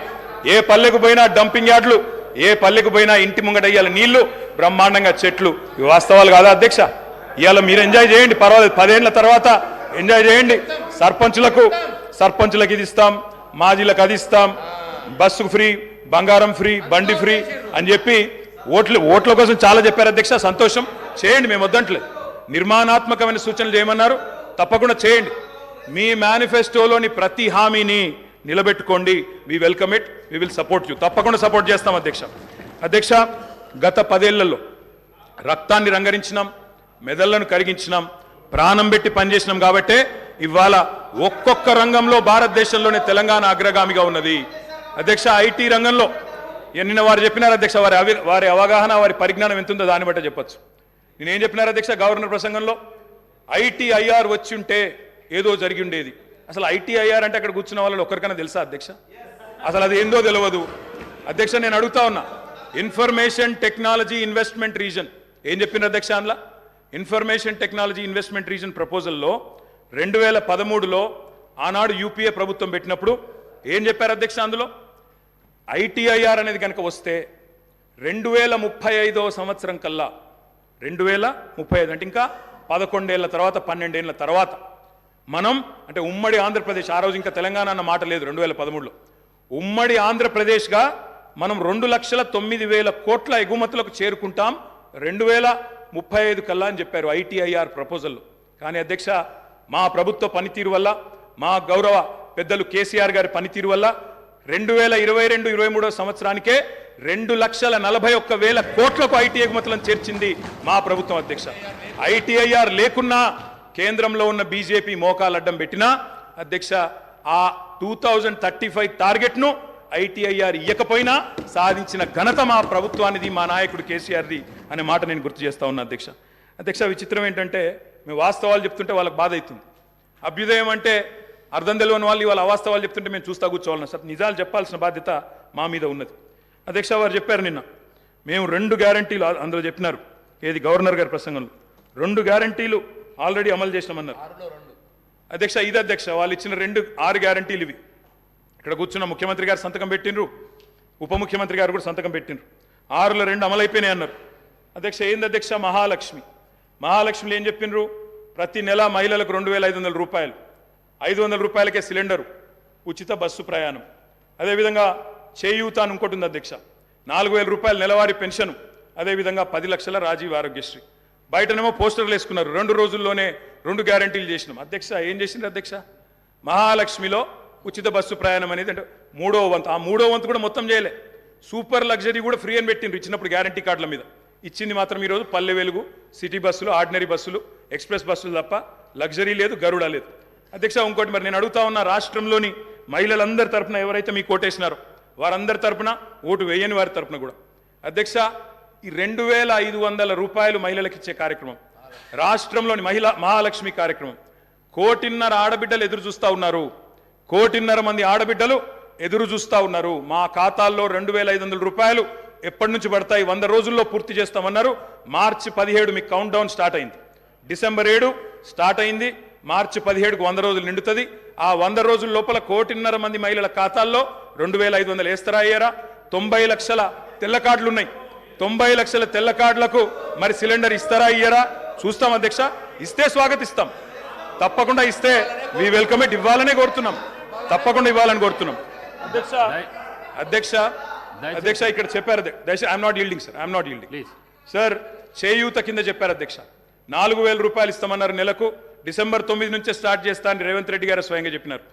ఏ పల్లెకు పోయినా డంపింగ్ యార్డులు, ఏ పల్లెకు పోయినా ఇంటి ముంగటయ్యాల నీళ్లు, బ్రహ్మాండంగా చెట్లు. ఇవి వాస్తవాలు కాదా అధ్యక్ష? ఇవాళ మీరు ఎంజాయ్ చేయండి, పర్వాలేదు. 10 ఏళ్ల తర్వాత ఎంజాయ్ చేయండి. సర్పంచులకు ఇది ఇస్తాం, మాజీలకు అది ఇస్తాం, బస్సు ఫ్రీ, బంగారం ఫ్రీ, బండి ఫ్రీ అని చెప్పి ఓట్ల కోసం చాలా చెప్పారు అధ్యక్ష. సంతోషం, చేయండి, మేము వద్దంటలేదు. నిర్మాణాత్మకమైన సూచనలు చేయమన్నారు, తప్పకుండా చేయండి. మీ మేనిఫెస్టోలోని ప్రతి హామీని నిలబెట్టుకోండి. We welcome it, we will support you. తప్పకుండా సపోర్ట్ చేస్తాం అధ్యక్ష. గత 10 ఏళ్లలో రక్తాన్ని రంగరించినాం, మెదళ్లను కరిగించినాం, ప్రాణం పెట్టి పనిచేసినాం. కాబట్టే ఇవాళ ఒక్కొక్క రంగంలో భారతదేశంలోనే తెలంగాణ అగ్రగామిగా ఉన్నది అధ్యక్ష. ఐటీ రంగంలో నిన్న వారు చెప్పినారు అధ్యక్ష, వారి అవగాహన, వారి పరిజ్ఞానం ఎంతుందో దాన్ని బట్టే చెప్పచ్చు. నేనేం చెప్పినారు అధ్యక్ష గవర్నర్ ప్రసంగంలో? ITIR వచ్చి ఉంటే ఏదో జరిగి ఉండేది. అసలు ITIR అంటే అక్కడ కూర్చున్న వాళ్ళు ఒక్కరికైనా తెలుసా అధ్యక్ష? అసలు అది ఏందో తెలియదు అధ్యక్ష. నేను అడుగుతా ఉన్నా, ఇన్ఫర్మేషన్ టెక్నాలజీ ఇన్వెస్ట్మెంట్ రీజన్ ఏం చెప్పిన అధ్యక్ష? అందులో ఇన్ఫర్మేషన్ టెక్నాలజీ ఇన్వెస్ట్మెంట్ రీజన్ ప్రపోజల్లో 2013లో ఆనాడు UPA ప్రభుత్వం పెట్టినప్పుడు ఏం చెప్పారు అధ్యక్ష? అందులో ITIR అనేది కనుక వస్తే 2035వ సంవత్సరం కల్లా, 2035 అంటే ఇంకా 11 ఏళ్ల తర్వాత, 12 ఏళ్ల తర్వాత మనం అంటే ఉమ్మడి ఆంధ్రప్రదేశ్, ఆ రోజు ఇంకా తెలంగాణ అన్న మాట లేదు 2013లో, ఉమ్మడి ఆంధ్రప్రదేశ్గా మనం 2,09,000 కోట్ల ఎగుమతులకు చేరుకుంటాం 2035 కల్లా అని చెప్పారు ITIR ప్రపోజల్లో. కానీ అధ్యక్ష మా ప్రభుత్వ పనితీరు వల్ల, మా గౌరవ పెద్దలు కేసీఆర్ గారి పనితీరు వల్ల 2022-23 సంవత్సరానికే 2,41,000 కోట్లకు IT ఎగుమతులను చేర్చింది మా ప్రభుత్వం అధ్యక్ష. ITIR లేకున్నా కేంద్రంలో ఉన్న బీజేపీ మోకాలు అడ్డం పెట్టినా అధ్యక్ష ఆ 2035 టార్గెట్ను ITIR ఇయ్యకపోయినా సాధించిన ఘనత మా ప్రభుత్వానిది, మా నాయకుడు కేసీఆర్ది అనే మాట నేను గుర్తు చేస్తా ఉన్నా అధ్యక్ష. అధ్యక్ష విచిత్రం ఏంటంటే మేము వాస్తవాలు చెప్తుంటే వాళ్ళకి బాధ అవుతుంది. అభ్యుదయం అంటే అర్థం తెలియని వాళ్ళు ఇవాళ అవాస్తవాలు చెప్తుంటే మేము చూస్తా కూర్చోవాలన్నా సార్, నిజాలు చెప్పాల్సిన బాధ్యత మా మీద ఉన్నది. అధ్యక్ష వారు చెప్పారు నిన్న మేము 2 గ్యారంటీలు అందులో చెప్పినారు, ఏది గవర్నర్ గారి ప్రసంగంలో 2 గ్యారంటీలు ఆల్రెడీ అమలు చేసినామన్నారు. అధ్యక్ష ఇది అధ్యక్ష వాళ్ళు ఇచ్చిన 6 గ్యారంటీలు ఇవి. ఇక్కడ కూర్చున్న ముఖ్యమంత్రి గారు సంతకం పెట్టినరు, ఉప ముఖ్యమంత్రి గారు కూడా సంతకం పెట్టినరు. 6లో 2 అమలైపోయినాయి అన్నారు. అధ్యక్ష ఏంది అధ్యక్ష మహాలక్ష్మిలో ఏం చెప్పినరు? ప్రతి నెల మహిళలకు 2,500 రూపాయలు, 500 రూపాయలకే సిలిండరు, ఉచిత బస్సు ప్రయాణం. అదేవిధంగా చేయూత అని ఇంకోటి ఉంది అధ్యక్ష, 4,000 రూపాయలు నెలవారీ పెన్షన్, అదేవిధంగా 10 లక్షల రాజీవ్ ఆరోగ్యశ్రీ. బయటనేమో పోస్టర్లు వేసుకున్నారు, 2 రోజుల్లోనే 2 గ్యారంటీలు చేసినాం. అధ్యక్ష ఏం చేసిండ్రు అధ్యక్ష? మహాలక్ష్మిలో ఉచిత బస్సు ప్రయాణం అనేది అంటే 3వ వంతు, ఆ 3వ వంతు కూడా మొత్తం చేయలే. సూపర్ లగ్జరీ కూడా ఫ్రీ అని పెట్టిండ్రు ఇచ్చినప్పుడు గ్యారంటీ కార్డుల మీద. ఇచ్చింది మాత్రం ఈరోజు పల్లె వెలుగు, సిటీ బస్సులు, ఆర్డినరీ బస్సులు, ఎక్స్ప్రెస్ బస్సులు తప్ప లగ్జరీ లేదు, గరుడ లేదు. అధ్యక్ష ఇంకోటి మరి నేను అడుగుతా ఉన్న, రాష్ట్రంలోని మహిళలందరి తరపున ఎవరైతే మీకు ఓటేసినారో వారందరి తరపున, ఓటు వేయని వారి తరపున కూడా అధ్యక్ష ఈ 2,500 రూపాయలు మహిళలకు ఇచ్చే కార్యక్రమం, రాష్ట్రంలోని మహాలక్ష్మి కార్యక్రమం 1,500,000 ఆడబిడ్డలు ఎదురు చూస్తూ ఉన్నారు. 1,500,000 మంది ఆడబిడ్డలు ఎదురు చూస్తూ ఉన్నారు. మా ఖాతాల్లో 2,500 రూపాయలు ఎప్పటి నుంచి పడతాయి? 100 రోజుల్లో పూర్తి చేస్తామన్నారు. మార్చి 17 మీకు కౌంట్ డౌన్ స్టార్ట్ అయింది. డిసెంబర్ 7 స్టార్ట్ అయింది. మార్చి 17కు 100 రోజులు నిండుతుంది. ఆ 100 రోజుల లోపల 1,500,000 మంది మహిళల ఖాతాల్లో 2,500 వేస్తారా అయ్యారా? 90 లక్షల తెల్ల కార్డులు ఉన్నాయి. 90 లక్షల తెల్ల కార్డులకు మరి సిలిండర్ ఇస్తారా అయ్యారా? చూస్తాం అధ్యక్ష. ఇస్తే స్వాగతిస్తాం, తప్పకుండా ఇస్తే మీ వెల్కమ్ ఇట్ ఇవ్వాలనే కోరుతున్నాం, తప్పకుండా ఇవ్వాలని కోరుతున్నాం. అధ్యక్ష ఇక్కడ చెప్పారు I'm not yielding sir, I'm not yielding sir. చేయూత కింద చెప్పారు అధ్యక్ష, 4,000 రూపాయలు ఇస్తామన్నారు నెలకు. డిసెంబర్ 9 నుంచే స్టార్ట్ చేస్తా అని రేవంత్ రెడ్డి గారు స్వయంగా చెప్పినారు.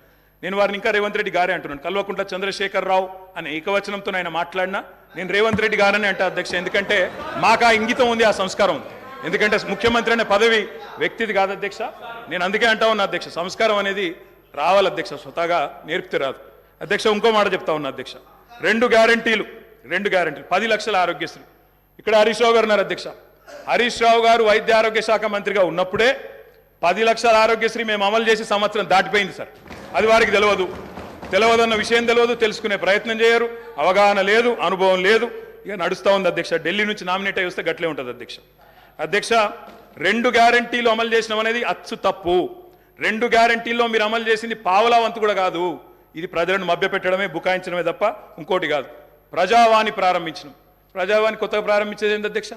నేను వారిని ఇంకా రేవంత్ రెడ్డి గారే అంటున్నాను. కల్వకుంట్ల చంద్రశేఖర్ రావు అనే ఏకవచనంతో ఆయన మాట్లాడినా నేను రేవంత్ రెడ్డి గారనే అంటా అధ్యక్ష. ఎందుకంటే మాకు ఆ ఇంగితం ఉంది, ఆ సంస్కారం ఉంది. ఎందుకంటే ముఖ్యమంత్రి అనే పదవి వ్యక్తిది కాదు అధ్యక్ష. నేను అందుకే అంటా ఉన్నా అధ్యక్ష, సంస్కారం అనేది రావాలి అధ్యక్ష, స్వతహాగా నేర్పితే రాదు అధ్యక్ష. ఇంకో మాట చెప్తా ఉన్నా అధ్యక్ష, 2 గ్యారంటీలు 10 లక్షల ఆరోగ్యశ్రీ. ఇక్కడ హరీష్ రావు గారు ఉన్నారు అధ్యక్ష. హరీష్ రావు గారు వైద్య ఆరోగ్య శాఖ మంత్రిగా ఉన్నప్పుడే 10 లక్షల ఆరోగ్యశ్రీ మేము అమలు చేసి సంవత్సరం దాటిపోయింది సార్. అది వారికి తెలియదన్న విషయం తెలియదు, తెలుసుకునే ప్రయత్నం చేయరు, అవగాహన లేదు, అనుభవం లేదు. ఇక నడుస్తూ ఉంది అధ్యక్ష. ఢిల్లీ నుంచి నామినేట్ అయి వస్తే గట్లే ఉంటుంది అధ్యక్ష. 2 గ్యారంటీలు అమలు చేసినాం అనేది అచ్చు తప్పు. 2 గ్యారంటీల్లో మీరు అమలు చేసింది పావలా వంతు కూడా కాదు. ఇది ప్రజలను మభ్యపెట్టడమే, బుకాయించడమే తప్ప ఇంకోటి కాదు. ప్రజావాణి ప్రారంభించినాం. ప్రజావాణి కొత్తగా ప్రారంభించేది ఏంటి అధ్యక్ష?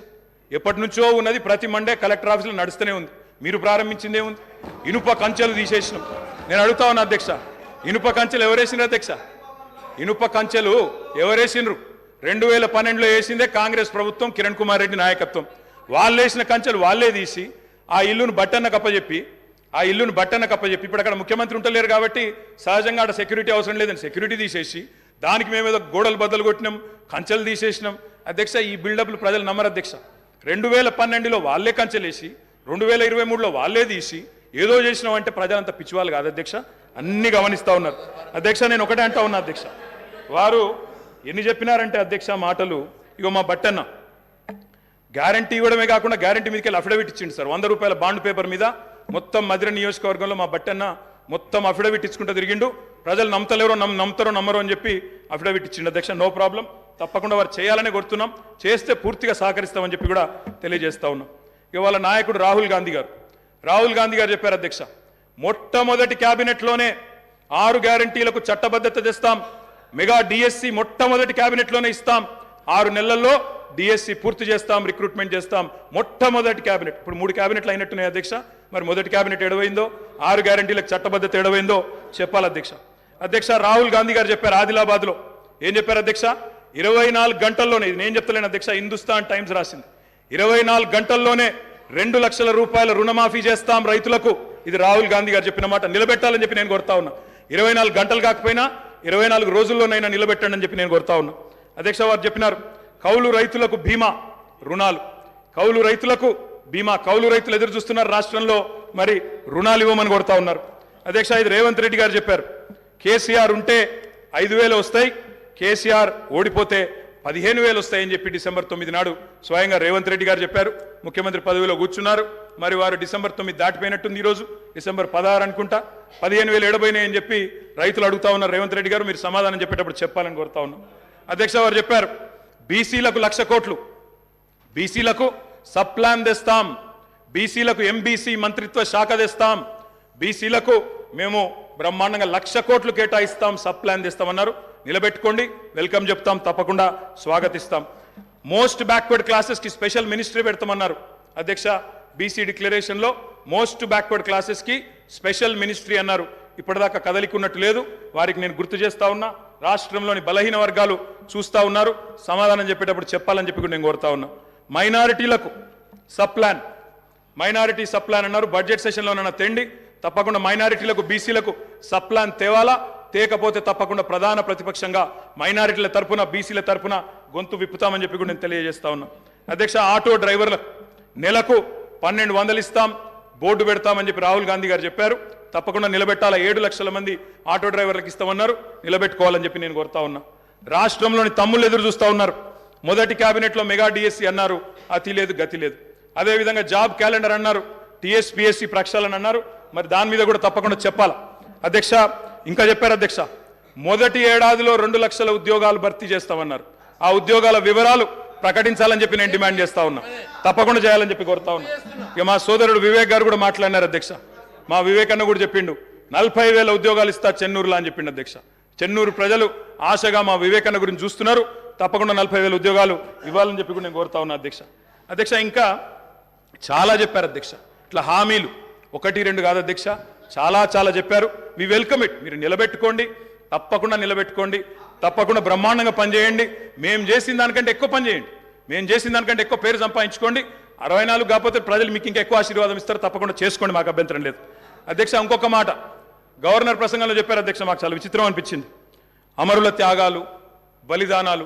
ఎప్పటి నుంచో ఉన్నది, ప్రతి మండే కలెక్టర్ ఆఫీసులో నడుస్తూనే ఉంది. మీరు ప్రారంభించిందే ఉంది. ఇనుప కంచెలు తీసేసినాం. నేను అడుగుతా ఉన్నా అధ్యక్ష, ఇనుప కంచెలు ఎవరేసినారు అధ్యక్ష? ఇనుప కంచెలు ఎవరేసినారు? 2012లో వేసిందే కాంగ్రెస్ ప్రభుత్వం, కిరణ్ కుమార్ రెడ్డి నాయకత్వం. వాళ్ళు వేసిన కంచెలు వాళ్ళే తీసి ఆ ఇల్లును బట్టన్న కప్పచెప్పి ఇప్పుడు అక్కడ ముఖ్యమంత్రి ఉంటలేరు కాబట్టి సహజంగా అక్కడ సెక్యూరిటీ అవసరం లేదని సెక్యూరిటీ తీసేసి దానికి మేమేదో గోడలు బద్దలు కొట్టినాం, కంచెలు తీసేసినాం. అధ్యక్ష ఈ బిల్డప్లు ప్రజలు నమ్మరు అధ్యక్ష. 2012లో వాళ్ళే కంచెలేసి 2023లో వాళ్ళే తీసి ఏదో చేసినాం అంటే ప్రజలంతా పిచ్చివాళ్ళు కాదు అధ్యక్ష, అన్ని గమనిస్తూ ఉన్నారు అధ్యక్ష. నేను ఒకటే అంటా ఉన్నా అధ్యక్ష, వారు ఎన్ని చెప్పినారంటే అధ్యక్ష మాటలు. ఇగో మా బట్టన్న గ్యారంటీ ఇవ్వడమే కాకుండా గ్యారంటీ మీదకి వెళ్ళి అఫిడవిట్ ఇచ్చిండు సార్. 100 రూపాయల బాండ్ పేపర్ మీద మొత్తం మధిర నియోజకవర్గంలో మా బట్టన్న మొత్తం అఫిడవిట్ ఇచ్చుకుంటూ తిరిగిండు. ప్రజలు నమ్ముతారో నమ్మరో అని చెప్పి అఫిడవిట్ ఇచ్చిండు అధ్యక్ష. నో ప్రాబ్లం, తప్పకుండా వారు చేయాలనే కోరుతున్నాం, చేస్తే పూర్తిగా సహకరిస్తామని చెప్పి కూడా తెలియజేస్తా ఉన్నాం. ఇవాళ నాయకుడు రాహుల్ గాంధీ గారు చెప్పారు అధ్యక్ష, మొట్టమొదటి క్యాబినెట్లోనే 6 గ్యారంటీలకు చట్టబద్ధత తెస్తాం, మెగా డిఎస్సి మొట్టమొదటి క్యాబినెట్లోనే ఇస్తాం, 6 నెలల్లో డిఎస్సి పూర్తి చేస్తాం, రిక్రూట్మెంట్ చేస్తాం. మొట్టమొదటి క్యాబినెట్. ఇప్పుడు 3 క్యాబినెట్లు అయినట్టున్నాయి అధ్యక్ష. మరి మొదటి క్యాబినెట్ ఎడవైందో, 6 గ్యారంటీలకు చట్టబద్ధత ఎడవైందో చెప్పాలి అధ్యక్ష. రాహుల్ గాంధీ గారు చెప్పారు ఆదిలాబాద్లో. ఏం చెప్పారు అధ్యక్ష? 24 గంటల్లోనే, ఇది నేను చెప్తలేను అధ్యక్ష, హిందుస్థాన్ టైమ్స్ రాసింది. 24 గంటల్లోనే 2 లక్షల రూపాయల రుణమాఫీ చేస్తాం రైతులకు. ఇది రాహుల్ గాంధీ గారు చెప్పిన మాట. నిలబెట్టాలని చెప్పి నేను కోరుతా ఉన్నా. 24 గంటలు కాకపోయినా 24 రోజుల్లోనైనా నిలబెట్టండి అని చెప్పి నేను కోరుతా ఉన్నా అధ్యక్ష. వారు చెప్పినారు కౌలు రైతులకు బీమా రుణాలు, కౌలు రైతులకు బీమా. కౌలు రైతులు ఎదురు చూస్తున్నారు రాష్ట్రంలో, మరి రుణాలు ఇవ్వమని కోరుతా ఉన్నారు అధ్యక్ష. ఇది రేవంత్ రెడ్డి గారు చెప్పారు. కేసీఆర్ ఉంటే 5,000 వస్తాయి, కేసీఆర్ ఓడిపోతే 15,000 వస్తాయని చెప్పి డిసెంబర్ 9 నాడు స్వయంగా రేవంత్ రెడ్డి గారు చెప్పారు. ముఖ్యమంత్రి పదవిలో కూర్చున్నారు. మరి వారు డిసెంబర్ 9 దాటిపోయినట్టుంది. ఈరోజు డిసెంబర్ 16 అనుకుంటా 15,000 ఎడబోయినాయని చెప్పి రైతులు అడుగుతా ఉన్నారు. రేవంత్ రెడ్డి గారు మీరు సమాధానం చెప్పేటప్పుడు చెప్పాలని కోరుతా ఉన్నాం. అధ్యక్ష, వారు చెప్పారు బీసీలకు 1,00,000 కోట్లు, బీసీలకు సబ్ ప్లాన్ తెస్తాం, బీసీలకు ఎంబీసీ మంత్రిత్వ శాఖ తెస్తాం, బీసీలకు మేము బ్రహ్మాండంగా 1,00,000 కోట్లు కేటాయిస్తాం, సబ్ ప్లాన్ తెస్తామన్నారు. నిలబెట్టుకోండి, వెల్కమ్ చెప్తాం, తప్పకుండా స్వాగతిస్తాం. మోస్ట్ బ్యాక్వర్డ్ క్లాసెస్కి స్పెషల్ మినిస్ట్రీ పెడతామన్నారు. అధ్యక్ష, బీసీ డిక్లరేషన్లో మోస్ట్ బ్యాక్వర్డ్ క్లాసెస్కి స్పెషల్ మినిస్ట్రీ అన్నారు. ఇప్పటిదాకా కదలికున్నట్టు లేదు. వారికి నేను గుర్తు చేస్తా ఉన్నా. రాష్ట్రంలోని బలహీన వర్గాలు చూస్తూ ఉన్నారు. సమాధానం చెప్పేటప్పుడు చెప్పాలని చెప్పి నేను కోరుతా ఉన్నా. మైనారిటీలకు sub plan, minority sub plan అన్నారు. బడ్జెట్ సెషన్లో నన్న తెండి, తప్పకుండా మైనారిటీలకు బీసీలకు సబ్ ప్లాన్ తేవాలా, తేకపోతే తప్పకుండా ప్రధాన ప్రతిపక్షంగా మైనారిటీల తరపున బీసీల తరపున గొంతు విప్పుతామని చెప్పి కూడా నేను తెలియజేస్తా ఉన్నా. అధ్యక్ష, ఆటో డ్రైవర్లకు నెలకు 1,200 ఇస్తాం, బోర్డు పెడతామని చెప్పి రాహుల్ గాంధీ గారు చెప్పారు. తప్పకుండా నిలబెట్టాలా. 7 లక్షల మంది ఆటో డ్రైవర్లకు ఇస్తామన్నారు. నిలబెట్టుకోవాలని చెప్పి నేను కోరుతా ఉన్నా. రాష్ట్రంలోని తమ్ముళ్ళు ఎదురు చూస్తూ ఉన్నారు. మొదటి కేబినెట్లో మెగా డిఎస్సి అన్నారు, అతి లేదు గతి లేదు. అదేవిధంగా జాబ్ క్యాలెండర్ అన్నారు, టీఎస్పీఎస్సీ ప్రక్షాళన అన్నారు. మరి దాని మీద కూడా తప్పకుండా చెప్పాలా. అధ్యక్ష, ఇంకా చెప్పారు అధ్యక్ష, మొదటి ఏడాదిలో 2 లక్షల ఉద్యోగాలు భర్తీ చేస్తామన్నారు. ఆ ఉద్యోగాల వివరాలు ప్రకటించాలని చెప్పి నేను డిమాండ్ చేస్తా ఉన్నా. తప్పకుండా చేయాలని చెప్పి కోరుతా ఉన్నా. ఇక మా సోదరుడు వివేక్ గారు కూడా మాట్లాడినారు అధ్యక్ష. మా వివేక్ అన్న కూడా చెప్పిండు 40,000 ఉద్యోగాలు ఇస్తా చెన్నూరులో అని చెప్పిండు అధ్యక్ష. చెన్నూరు ప్రజలు ఆశగా మా వివేక్ అన్న గురించి చూస్తున్నారు. తప్పకుండా 40,000 ఉద్యోగాలు ఇవ్వాలని చెప్పి కూడా నేను కోరుతా ఉన్నా అధ్యక్ష. అధ్యక్ష, ఇంకా చాలా చెప్పారు అధ్యక్ష. ఇట్లా హామీలు 1-2 కాదు అధ్యక్ష, చాలా చెప్పారు. We welcome it. మీరు నిలబెట్టుకోండి, తప్పకుండా నిలబెట్టుకోండి, తప్పకుండా బ్రహ్మాండంగా పనిచేయండి. మేము చేసిన దానికంటే ఎక్కువ పని చేయండి, మేము చేసిన దానికంటే ఎక్కువ పేరు సంపాదించుకోండి. 64 కాకపోతే ప్రజలు మీకు ఇంకా ఎక్కువ ఆశీర్వాదం ఇస్తారు. తప్పకుండా చేసుకోండి, మాకు అభ్యంతరం లేదు. అధ్యక్ష, ఇంకొక మాట గవర్నర్ ప్రసంగంలో చెప్పారు అధ్యక్ష. మాకు చాలా విచిత్రం అనిపించింది. అమరుల త్యాగాలు, బలిదానాలు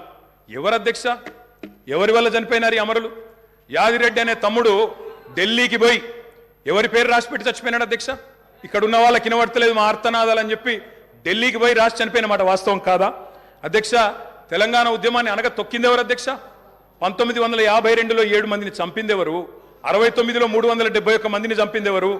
ఎవరు అధ్యక్ష? ఎవరి వల్ల చనిపోయినారు ఈ అమరులు? యాదిరెడ్డి అనే తమ్ముడు ఢిల్లీకి పోయి ఎవరి పేరు రాసిపెట్టి చచ్చిపోయినాడు అధ్యక్ష? ఇక్కడ ఉన్న వాళ్ళకి వినబడతలేదు మా ఆర్తనాదాలు అని చెప్పి ఢిల్లీకి పోయి రాసి చనిపోయిన మాట వాస్తవం కాదా అధ్యక్ష? తెలంగాణ ఉద్యమాన్ని అనగా తొక్కింది ఎవరు అధ్యక్ష? 1952లో 7 మందిని చంపింది ఎవరు? 69లో 371 మందిని చంపింది ఎవరు?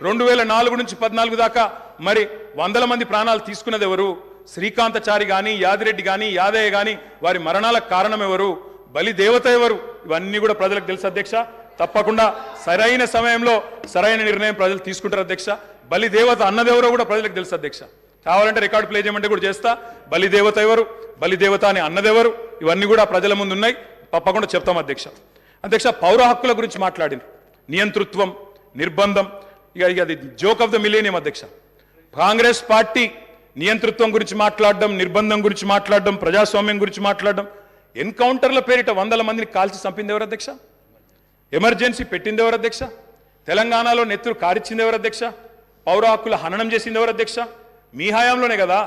2004 నుంచి 14 దాకా మరి 100 మంది ప్రాణాలు తీసుకున్నది ఎవరు? శ్రీకాంతచారి కానీ, యాదిరెడ్డి కానీ, యాదయ్య కానీ వారి మరణాలకు కారణం ఎవరు? బలి దేవత ఎవరు? ఇవన్నీ కూడా ప్రజలకు తెలుసు అధ్యక్ష. తప్పకుండా సరైన సమయంలో సరైన నిర్ణయం ప్రజలు తీసుకుంటారు అధ్యక్ష. బలి దేవత అన్నదెవరో కూడా ప్రజలకు తెలుసు అధ్యక్ష. కావాలంటే రికార్డు ప్లే చేయమంటే కూడా చేస్తా. బలి దేవత ఎవరు, బలి దేవత అని అన్నదెవరు, ఇవన్నీ కూడా ప్రజల ముందు ఉన్నాయి. తప్పకుండా చెప్తాం అధ్యక్ష. అధ్యక్ష, పౌర హక్కుల గురించి మాట్లాడింది. నియంతృత్వం, నిర్బంధం, ఇక అది జోక్ ఆఫ్ ద మిలేనియం అధ్యక్ష. కాంగ్రెస్ పార్టీ నియంతృత్వం గురించి మాట్లాడడం, నిర్బంధం గురించి మాట్లాడడం, ప్రజాస్వామ్యం గురించి మాట్లాడడం, ఎన్కౌంటర్ల పేరిట 100 మందిని కాల్చి చంపింది ఎవరు అధ్యక్ష? ఎమర్జెన్సీ పెట్టింది ఎవరు అధ్యక్ష? తెలంగాణలో నెత్తురు కారిచ్చింది ఎవరు అధ్యక్ష? పౌర హక్కుల హననం చేసింది ఎవరు అధ్యక్ష? మీ హయాంలోనే కదా.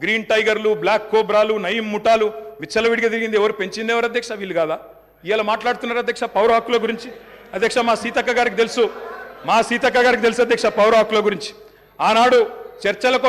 గ్రీన్ టైగర్లు, బ్లాక్ కోబ్రాలు, నయీం ముఠాలు విచ్చలవిడిగా తిరిగింది ఎవరు? పెంచింది ఎవరు అధ్యక్ష? వీళ్ళు కాదా? ఇలా మాట్లాడుతున్నారు అధ్యక్ష పౌర హక్కుల గురించి. అధ్యక్ష, మా సీతక్క గారికి తెలుసు అధ్యక్ష పౌర హక్కుల గురించి. ఆనాడు చర్చలకు